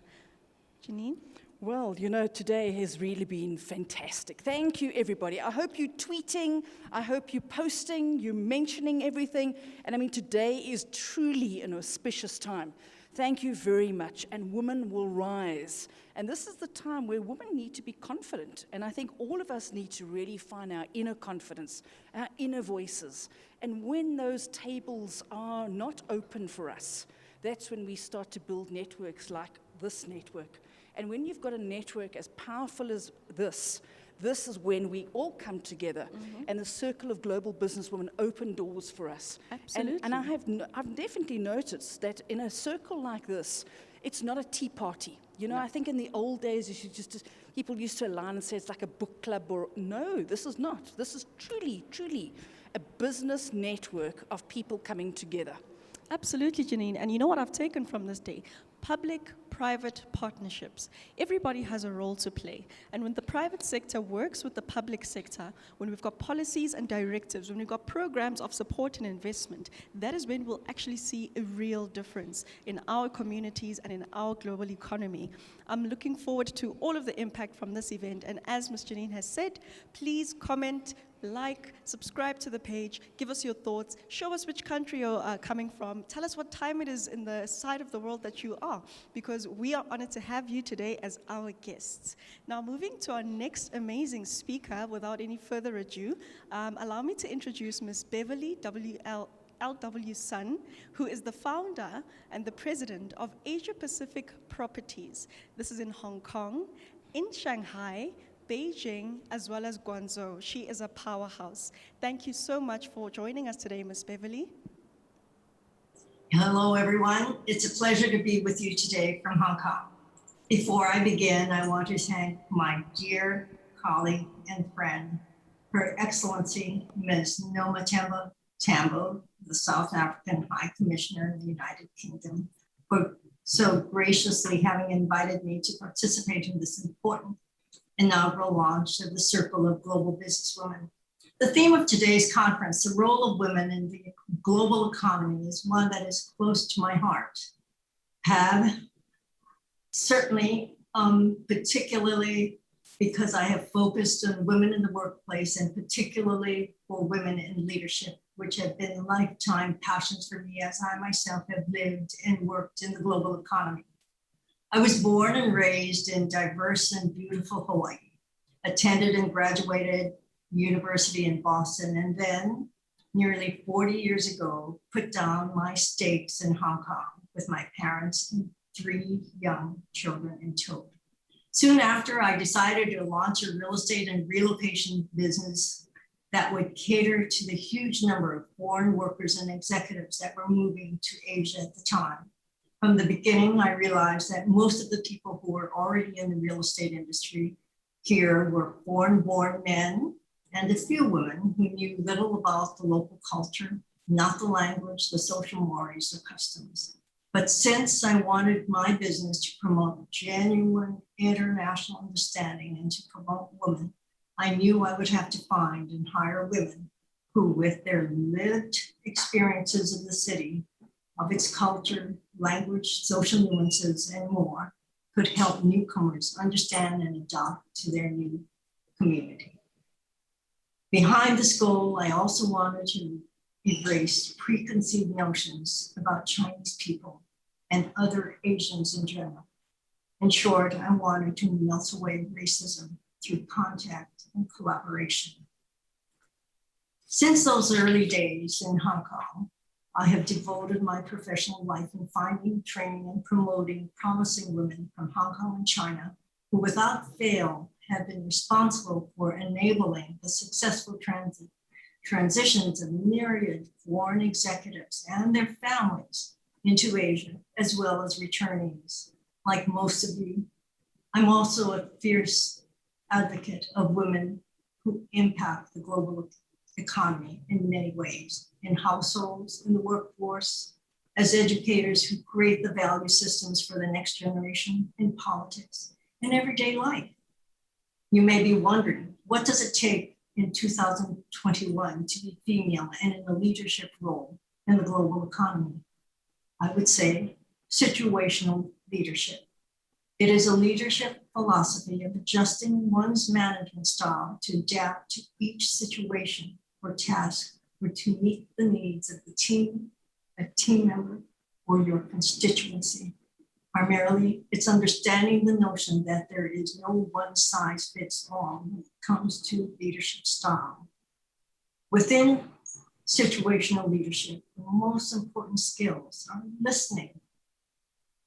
Janine? Well, you know, today has really been fantastic. Thank you, everybody. I hope you're tweeting. I hope you're posting. You're mentioning everything. And I mean, today is truly an auspicious time Thank you very much, and women will rise. And this is the time where women need to be confident, and I think all of us need to really find our inner confidence, our inner voices. And when those tables are not open for us, that's when we start to build networks like this network. And when you've got a network as powerful as this is when we all come together, and the Circle of Global Businesswomen open doors for us. Absolutely. And I've definitely noticed that in a circle like this, it's not a tea party. You know, I think in the old days, people used to align and say it's like a book club, or no, this is not. This is truly, truly a business network of people coming together. Absolutely, Janine. And you know what I've taken from this day? Public-private partnerships. Everybody has a role to play. And when the private sector works with the public sector, when we've got policies and directives, when we've got programs of support and investment, that is when we'll actually see a real difference in our communities and in our global economy. I'm looking forward to all of the impact from this event. And as Ms. Janine has said, please comment, like, subscribe to the page, give us your thoughts, show us which country you're coming from, tell us what time it is in the side of the world that you are, because we are honored to have you today as our guests. Now, moving to our next amazing speaker, without any further ado, allow me to introduce Ms. Beverly LW Sun, who is the founder and the president of Asia Pacific Properties. This is in Hong Kong, in Shanghai, Beijing, as well as Guangzhou. She is a powerhouse. Thank you so much for joining us today, Ms. Beverly. Hello, everyone. It's a pleasure to be with you today from Hong Kong. Before I begin, I want to thank my dear colleague and friend, Her Excellency, Ms. Noma Tambo, the South African High Commissioner of the United Kingdom, for so graciously having invited me to participate in this important inaugural launch of the Circle of Global Businesswomen. The theme of today's conference, the role of women in the global economy, is one that is close to my heart. Have certainly, particularly because I have focused on women in the workplace, and particularly for women in leadership, which have been lifetime passions for me as I myself have lived and worked in the global economy. I was born and raised in diverse and beautiful Hawaii, attended and graduated university in Boston, and then nearly 40 years ago, put down my stakes in Hong Kong with my parents and 3 young children in tow. Soon after, I decided to launch a real estate and relocation business that would cater to the huge number of foreign workers and executives that were moving to Asia at the time. From the beginning, I realized that most of the people who were already in the real estate industry here were foreign-born men and a few women who knew little about the local culture, not the language, the social mores, or customs. But since I wanted my business to promote genuine international understanding and to promote women, I knew I would have to find and hire women who, with their lived experiences of the city, of its culture, language, social nuances, and more, could help newcomers understand and adopt to their new community. Behind this goal, I also wanted to erase preconceived notions about Chinese people and other Asians in general. In short, I wanted to melt away racism through contact and collaboration. Since those early days in Hong Kong, I have devoted my professional life in finding, training, and promoting promising women from Hong Kong and China who without fail have been responsible for enabling the successful transitions of myriad foreign executives and their families into Asia, as well as returnees. Like most of you, I'm also a fierce advocate of women who impact the global economy in many ways, in households, in the workforce, as educators who create the value systems for the next generation, in politics, in everyday life. You may be wondering, what does it take in 2021 to be female and in a leadership role in the global economy? I would say situational leadership. It is a leadership philosophy of adjusting one's management style to adapt to each situation or task, or to meet the needs of the team, a team member, or your constituency. Primarily, it's understanding the notion that there is no one size fits all when it comes to leadership style. Within situational leadership, the most important skills are listening,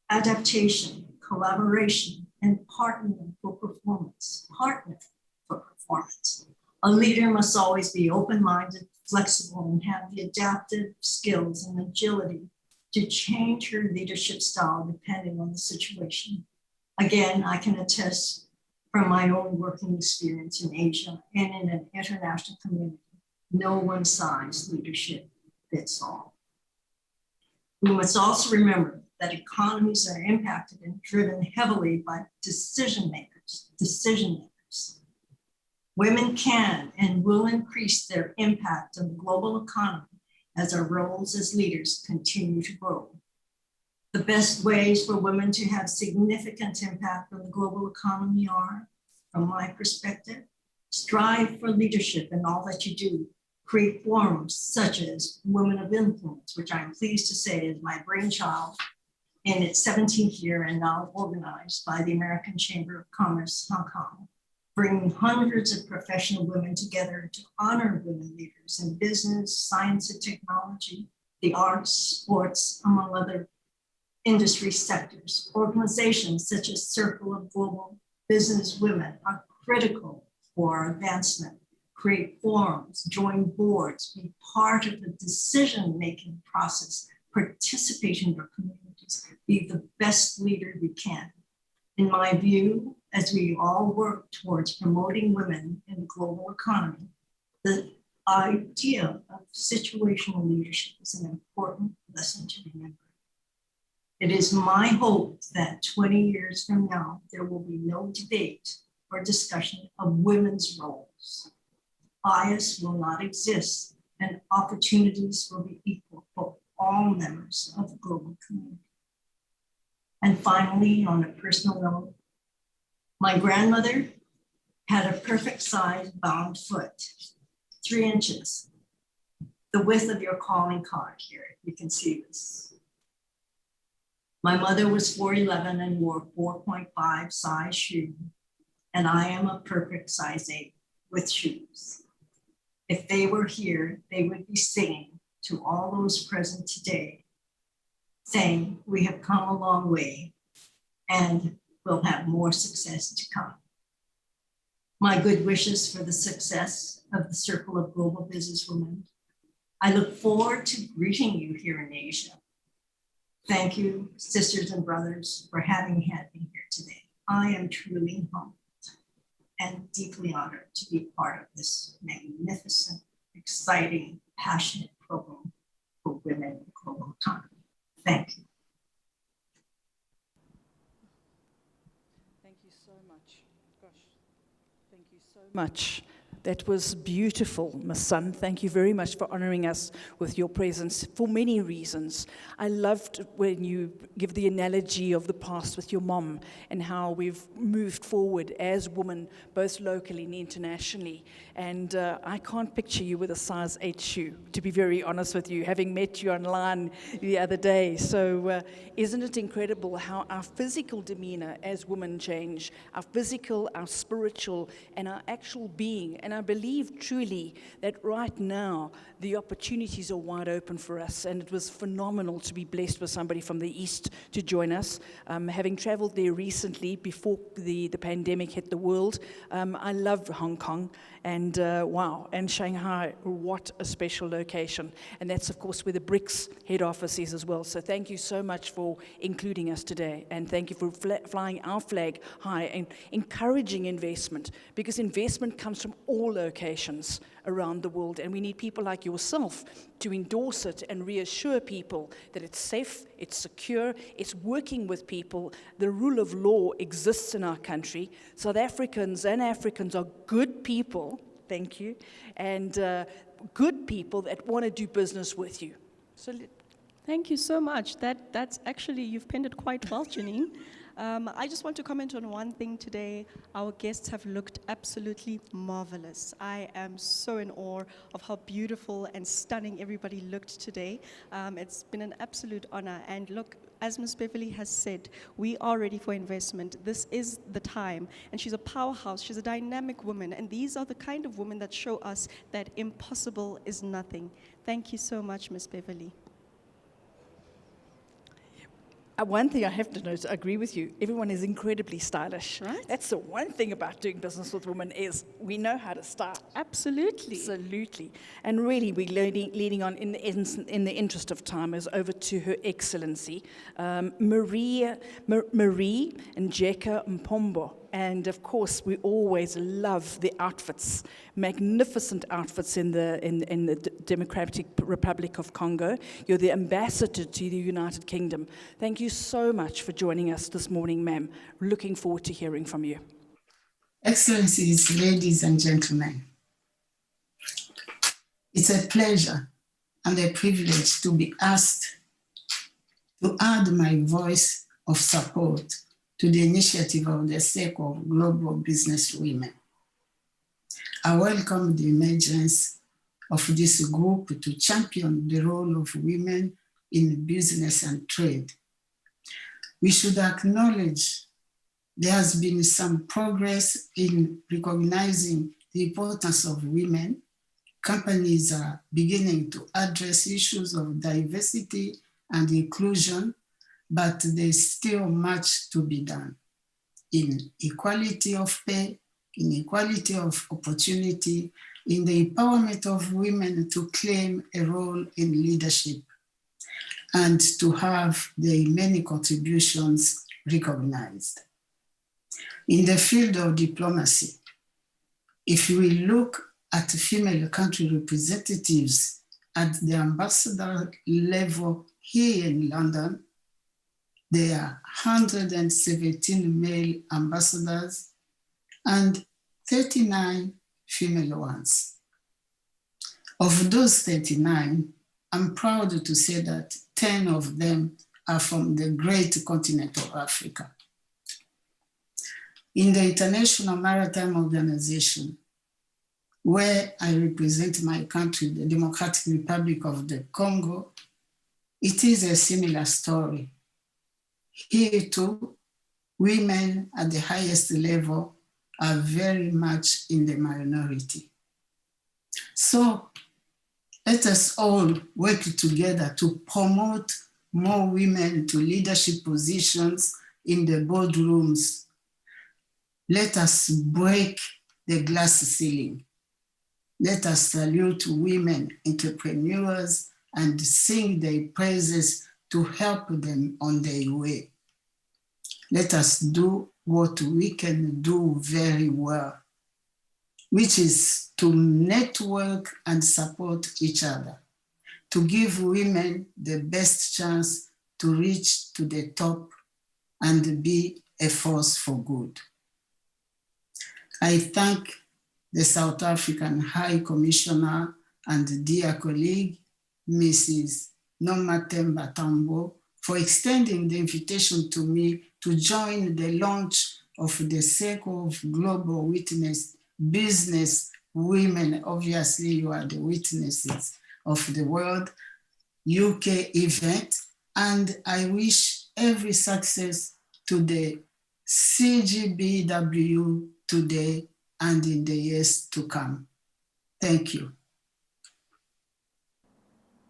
adaptation, collaboration, and partnering for performance. A leader must always be open-minded, flexible, and have the adaptive skills and agility to change her leadership style depending on the situation. Again, I can attest from my own working experience in Asia and in an international community, no one size leadership fits all. We must also remember that economies are impacted and driven heavily by decision makers. Women can and will increase their impact on the global economy as our roles as leaders continue to grow. The best ways for women to have significant impact on the global economy are, from my perspective, strive for leadership in all that you do. Create forums such as Women of Influence, which I'm pleased to say is my brainchild in its 17th year and now organized by the American Chamber of Commerce, Hong Kong, bringing hundreds of professional women together to honor women leaders in business, science and technology, the arts, sports, among other industry sectors. Organizations such as Circle of Global Business Women are critical for our advancement. Create forums, join boards, be part of the decision-making process, participate in your communities, be the best leader we can. In my view, as we all work towards promoting women in the global economy, the idea of situational leadership is an important lesson to remember. It is my hope that 20 years from now, there will be no debate or discussion of women's roles. Bias will not exist and opportunities will be equal for all members of the global community. And finally, on a personal note, my grandmother had a perfect size bound foot, 3 inches, the width of your calling card here. You can see this. My mother was 4'11" and wore 4.5 size shoe, and I am a perfect size 8 with shoes. If they were here, they would be singing to all those present today, saying, we have come a long way and we'll have more success to come. My good wishes for the success of the Circle of Global Businesswomen. I look forward to greeting you here in Asia. Thank you, sisters and brothers, for having had me here today. I am truly humbled and deeply honored to be part of this magnificent, exciting, passionate program for women in the global economy. Thank you. Thank you so much. Gosh, thank you so much. That was beautiful, Ms. Sun. Thank you very much for honoring us with your presence for many reasons. I loved when you give the analogy of the past with your mom and how we've moved forward as women, both locally and internationally. And I can't picture you with a size 8 shoe, to be very honest with you, having met you online the other day. So isn't it incredible how our physical demeanor as women change, our physical, our spiritual, and our actual being. And I believe truly that right now, the opportunities are wide open for us. And it was phenomenal to be blessed with somebody from the East to join us. Having traveled there recently before the pandemic hit the world, I love Hong Kong. And wow, and Shanghai, what a special location. And that's, of course, where the BRICS head office is as well. So thank you so much for including us today. And thank you for flying our flag high and encouraging investment, because investment comes from all locations around the world. And we need people like yourself to endorse it and reassure people that it's safe, it's secure, it's working with people. The rule of law exists in our country. South Africans and Africans are good people, thank you, and good people that want to do business with you. So Thank you so much. That's actually, you've penned it quite well, Janine. I just want to comment on one thing today. Our guests have looked absolutely marvelous. I am so in awe of how beautiful and stunning everybody looked today. It's been an absolute honor. And look, as Ms. Beverly has said, we are ready for investment. This is the time. And she's a powerhouse. She's a dynamic woman. And these are the kind of women that show us that impossible is nothing. Thank you so much, Ms. Beverly. One thing I have to note, I agree with you, everyone is incredibly stylish. Right. That's the one thing about doing business with women is we know how to style. Absolutely. Absolutely. And really, we're leading on in the interest of time is over to Her Excellency, Marie Njeka Mpombo. And of course, we always love the outfits, magnificent outfits in the Democratic Republic of Congo. You're the ambassador to the United Kingdom. Thank you so much for joining us this morning, ma'am. Looking forward to hearing from you. Excellencies, ladies and gentlemen, it's a pleasure and a privilege to be asked to add my voice of support to the initiative of the sake of global business women. I welcome the emergence of this group to champion the role of women in business and trade. We should acknowledge there has been some progress in recognizing the importance of women. Companies are beginning to address issues of diversity and inclusion, but there's still much to be done in equality of pay, in equality of opportunity, in the empowerment of women to claim a role in leadership and to have their many contributions recognized. In the field of diplomacy, if we look at female country representatives at the ambassador level here in London, there are 117 male ambassadors and 39 female ones. Of those 39, I'm proud to say that 10 of them are from the great continent of Africa. In the International Maritime Organization, where I represent my country, the Democratic Republic of the Congo, it is a similar story. Here too, women at the highest level are very much in the minority. So let us all work together to promote more women to leadership positions in the boardrooms. Let us break the glass ceiling. Let us salute women entrepreneurs and sing their praises to help them on their way. Let us do what we can do very well, which is to network and support each other, to give women the best chance to reach to the top and be a force for good. I thank the South African High Commissioner and dear colleague, Mrs. Nomathemba Tambo, for extending the invitation to me to join the launch of the Sake of Global Witness Business Women. Obviously, you are the witnesses of the World UK event, and I wish every success to the CGBW today and in the years to come. Thank you.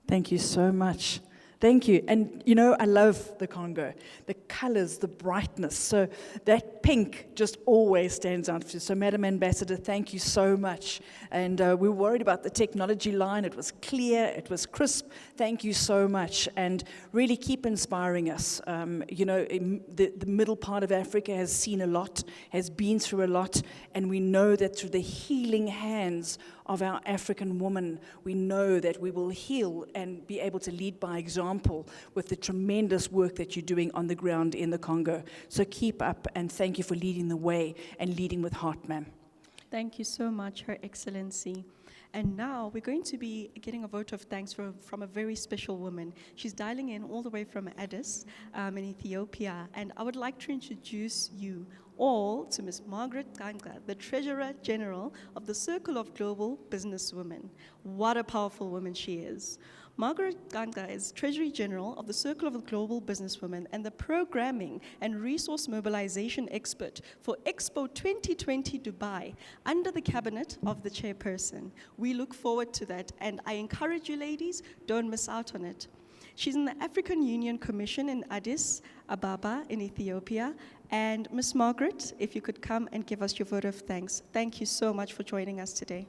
Thank you so much. Thank you. And you know, I love the Congo, the colors, the brightness. So that pink just always stands out. So Madam Ambassador, thank you so much. And we were worried about the technology line. It was clear, it was crisp. Thank you so much. And really keep inspiring us. You know, the middle part of Africa has seen a lot, has been through a lot. And we know that through the healing hands of our African woman, we know that we will heal and be able to lead by example with the tremendous work that you're doing on the ground in the Congo. So keep up, and thank you for leading the way and leading with heart, ma'am. Thank you so much, Her Excellency. And now we're going to be getting a vote of thanks from a very special woman. She's dialing in all the way from Addis in Ethiopia. And I would like to introduce you all to Ms. Margaret Ganga, the Treasurer General of the Circle of Global Businesswomen. What a powerful woman she is. Margaret Ganga is Treasury General of the Circle of Global Businesswomen and the Programming and Resource Mobilization Expert for Expo 2020 Dubai under the cabinet of the chairperson. We look forward to that, and I encourage you ladies, don't miss out on it. She's in the African Union Commission in Addis Ababa in Ethiopia. And Ms. Margaret, if you could come and give us your vote of thanks. Thank you so much for joining us today.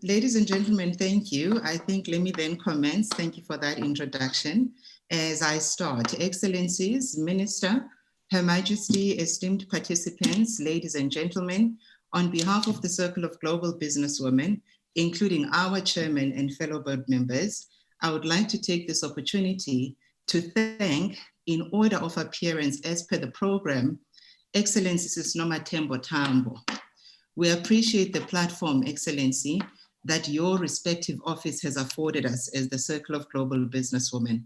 Ladies and gentlemen, thank you. I think let me then commence. Thank you for that introduction. As I start, Excellencies, Minister, Her Majesty, esteemed participants, ladies and gentlemen, on behalf of the Circle of Global Businesswomen, including our chairman and fellow board members, I would like to take this opportunity to thank, in order of appearance as per the program, Excellency Nomathembo Thambo. We appreciate the platform, Excellency, that your respective office has afforded us as the Circle of Global Businesswomen.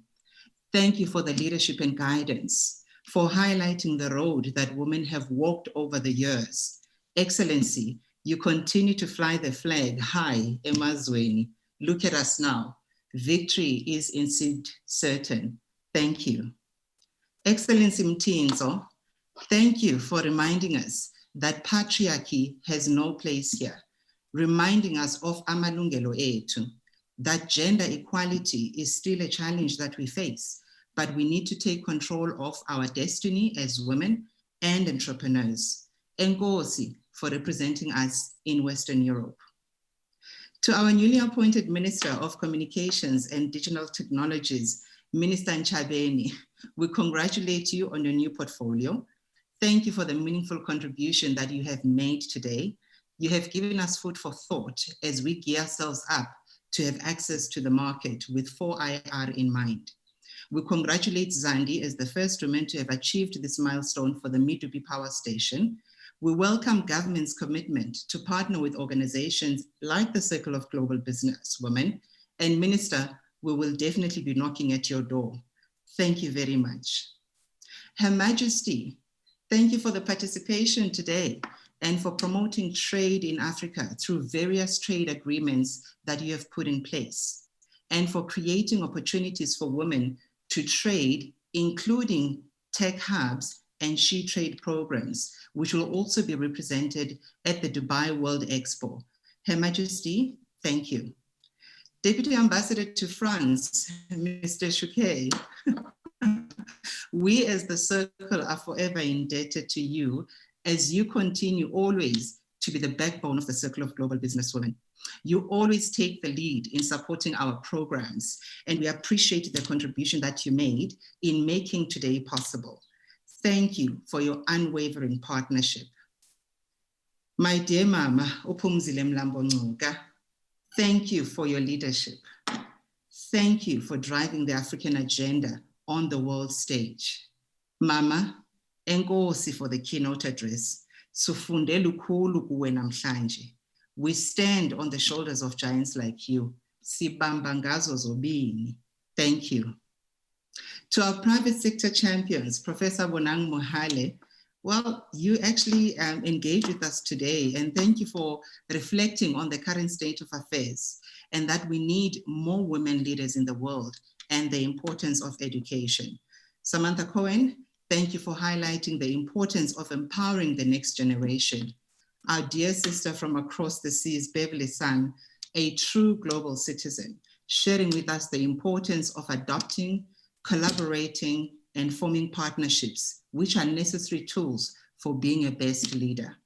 Thank you for the leadership and guidance, for highlighting the road that women have walked over the years. Excellency, you continue to fly the flag high, emazweni. Look at us now. Victory is indeed certain. Thank you. Excellency Mtinzo, thank you for reminding us that patriarchy has no place here, reminding us of amalungelo ethu, that gender equality is still a challenge that we face, but we need to take control of our destiny as women and entrepreneurs. Enkosi for representing us in Western Europe. To our newly appointed Minister of Communications and Digital Technologies, Minister Nchabeni, we congratulate you on your new portfolio. Thank you for the meaningful contribution that you have made today. You have given us food for thought as we gear ourselves up to have access to the market with 4IR in mind. We congratulate Zandi as the first woman to have achieved this milestone for the Medupi Power Station. We welcome government's commitment to partner with organizations like the Circle of Global Businesswomen. And Minister, we will definitely be knocking at your door. Thank you very much. Her Majesty, thank you for the participation today and for promoting trade in Africa through various trade agreements that you have put in place, and for creating opportunities for women to trade, including tech hubs and she trade programs, which will also be represented at the Dubai World Expo. Her Majesty, thank you. Deputy Ambassador to France, Mr. Chouquet, we as the Circle are forever indebted to you as you continue always to be the backbone of the Circle of Global Businesswomen. You always take the lead in supporting our programs, and we appreciate the contribution that you made in making today possible. Thank you for your unwavering partnership. My dear Mama, Uphumzile Mlambo Ngcuka, thank you for your leadership. Thank you for driving the African agenda on the world stage. Mama, enkosi for the keynote address. Sufunde lukhulu kuwe namhlanje. We stand on the shoulders of giants like you. Sibamba ngazo zobini. Thank you. To our private sector champions, Professor Bonang Mohale, well, you actually engaged with us today, and thank you for reflecting on the current state of affairs and that we need more women leaders in the world and the importance of education. Samantha Cohen, thank you for highlighting the importance of empowering the next generation. Our dear sister from across the seas, Beverly San, a true global citizen, sharing with us the importance of adopting, collaborating, and forming partnerships, which are necessary tools for being a best leader.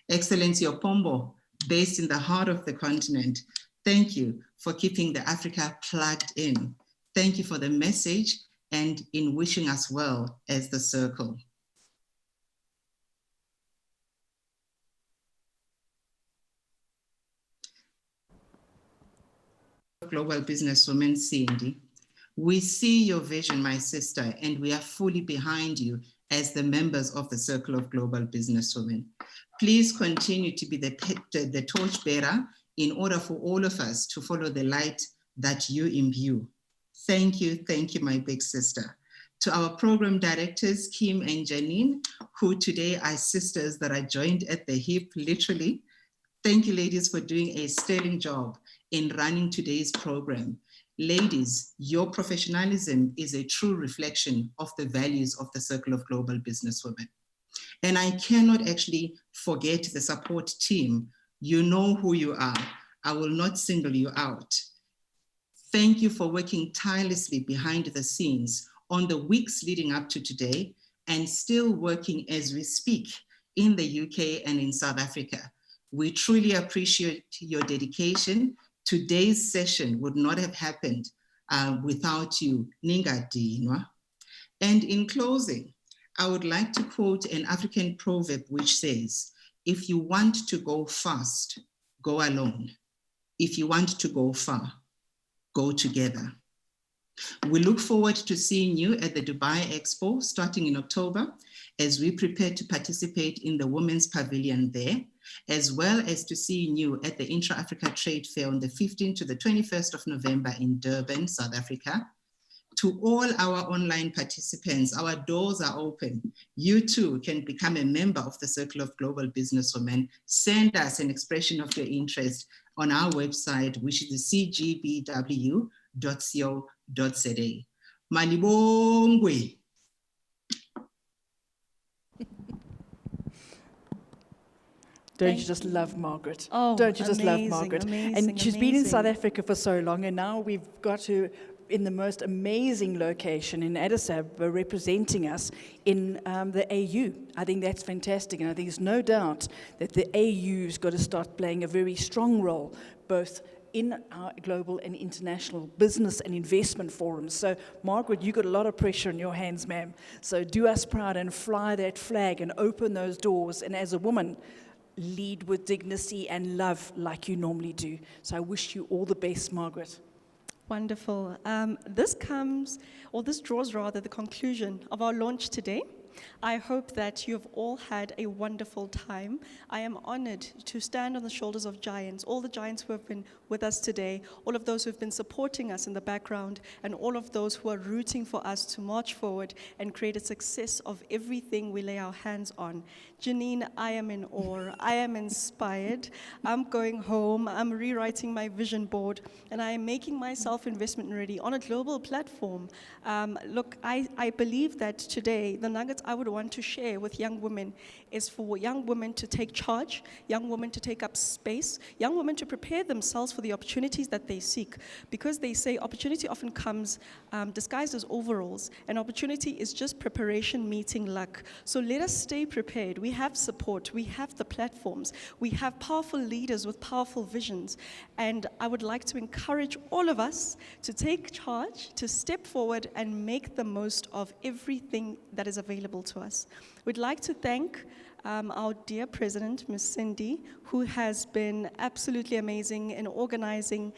Excellency Opombo, based in the heart of the continent, thank you for keeping the Africa plugged in. Thank you for the message and in wishing us well as the Circle. Global Businesswoman Cindy, we see your vision, my sister, and we are fully behind you as the members of the Circle of Global Businesswomen. Please continue to be the torchbearer in order for all of us to follow the light that you imbue. Thank you, my big sister. To our program directors, Kim and Janine, who today are sisters that are joined at the hip, literally. Thank you, ladies, for doing a sterling job in running today's program. Ladies, your professionalism is a true reflection of the values of the Circle of Global Businesswomen. And I cannot actually forget the support team. You know who you are. I will not single you out. Thank you for working tirelessly behind the scenes on the weeks leading up to today and still working as we speak in the UK and in South Africa. We truly appreciate your dedication. Today's session would not have happened without you, Ninga Dinwa. And in closing, I would like to quote an African proverb which says, if you want to go fast, go alone. If you want to go far, go together. We look forward to seeing you at the Dubai Expo starting in October as we prepare to participate in the Women's Pavilion there, as well as to seeing you at the Intra-Africa Trade Fair on the 15th to the 21st of November in Durban, South Africa. To all our online participants, our doors are open. You too can become a member of the Circle of Global Businesswomen. Send us an expression of your interest on our website, which is cgbw.co.za. Malibongwe. Don't you just love Margaret? Oh, don't you just love amazing, Margaret? amazing, And she's been in South amazing. Africa for so long, and now we've got her in the most amazing location in Addis Ababa, representing us in the AU. I think that's fantastic, and I think there's no doubt that the AU's got to start playing a very strong role, both in our global and international business and investment forums. So, Margaret, you've got a lot of pressure in your hands, ma'am. So do us proud and fly that flag and open those doors. And as a woman, lead with dignity and love like you normally do. So I wish you all the best, Margaret. Wonderful. This draws rather the conclusion of our launch today. I hope that you have all had a wonderful time. I am honored to stand on the shoulders of giants, all the giants who have been with us today, all of those who have been supporting us in the background, and all of those who are rooting for us to march forward and create a success of everything we lay our hands on. Janine, I am in awe. I am inspired. I'm going home. I'm rewriting my vision board, and I am making myself investment ready on a global platform. Look, I believe that today, the nuggets I would want to share with young women is for young women to take charge, young women to take up space, young women to prepare themselves for the opportunities that they seek. Because they say opportunity often comes disguised as overalls, and opportunity is just preparation meeting luck. So let us stay prepared. We have support, we have the platforms, we have powerful leaders with powerful visions, and I would like to encourage all of us to take charge, to step forward and make the most of everything that is available to us. We'd like to thank our dear President, Ms. Cindy, who has been absolutely amazing in organizing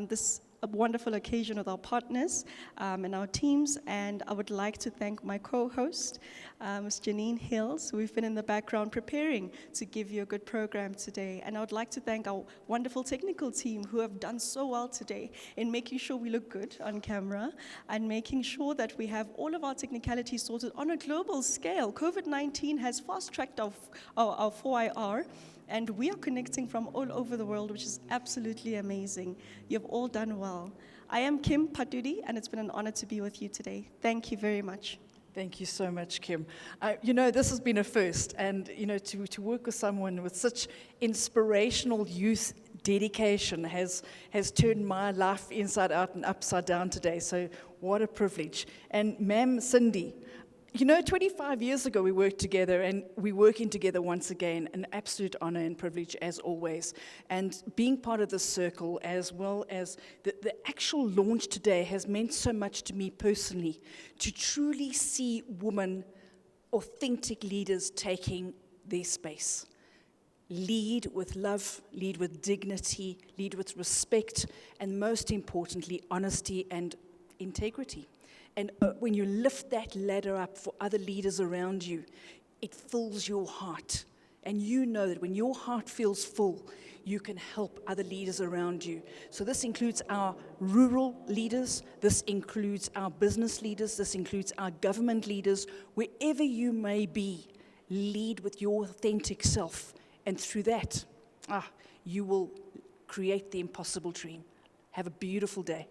this wonderful occasion with our partners and our teams. And I would like to thank my co-host, Ms. Janine Hills. We've been in the background preparing to give you a good program today. And I would like to thank our wonderful technical team who have done so well today in making sure we look good on camera and making sure that we have all of our technicalities sorted on a global scale. COVID-19 has fast-tracked our 4IR, and we are connecting from all over the world, which is absolutely amazing. You've all done well. I am Kim Patudi, and it's been an honor to be with you today. Thank you very much. Thank you so much, Kim. This has been a first, and to work with someone with such inspirational youth dedication has turned my life inside out and upside down today. So what a privilege. And Ma'am Cindy, 25 years ago we worked together, and we're working together once again. An absolute honor and privilege as always. And being part of the circle, as well as the actual launch today, has meant so much to me personally, to truly see women, authentic leaders taking their space. Lead with love, lead with dignity, lead with respect, and most importantly, honesty and integrity. And when you lift that ladder up for other leaders around you, it fills your heart. And you know that when your heart feels full, you can help other leaders around you. So this includes our rural leaders, this includes our business leaders, this includes our government leaders. Wherever you may be, lead with your authentic self. And through that, you will create the impossible dream. Have a beautiful day.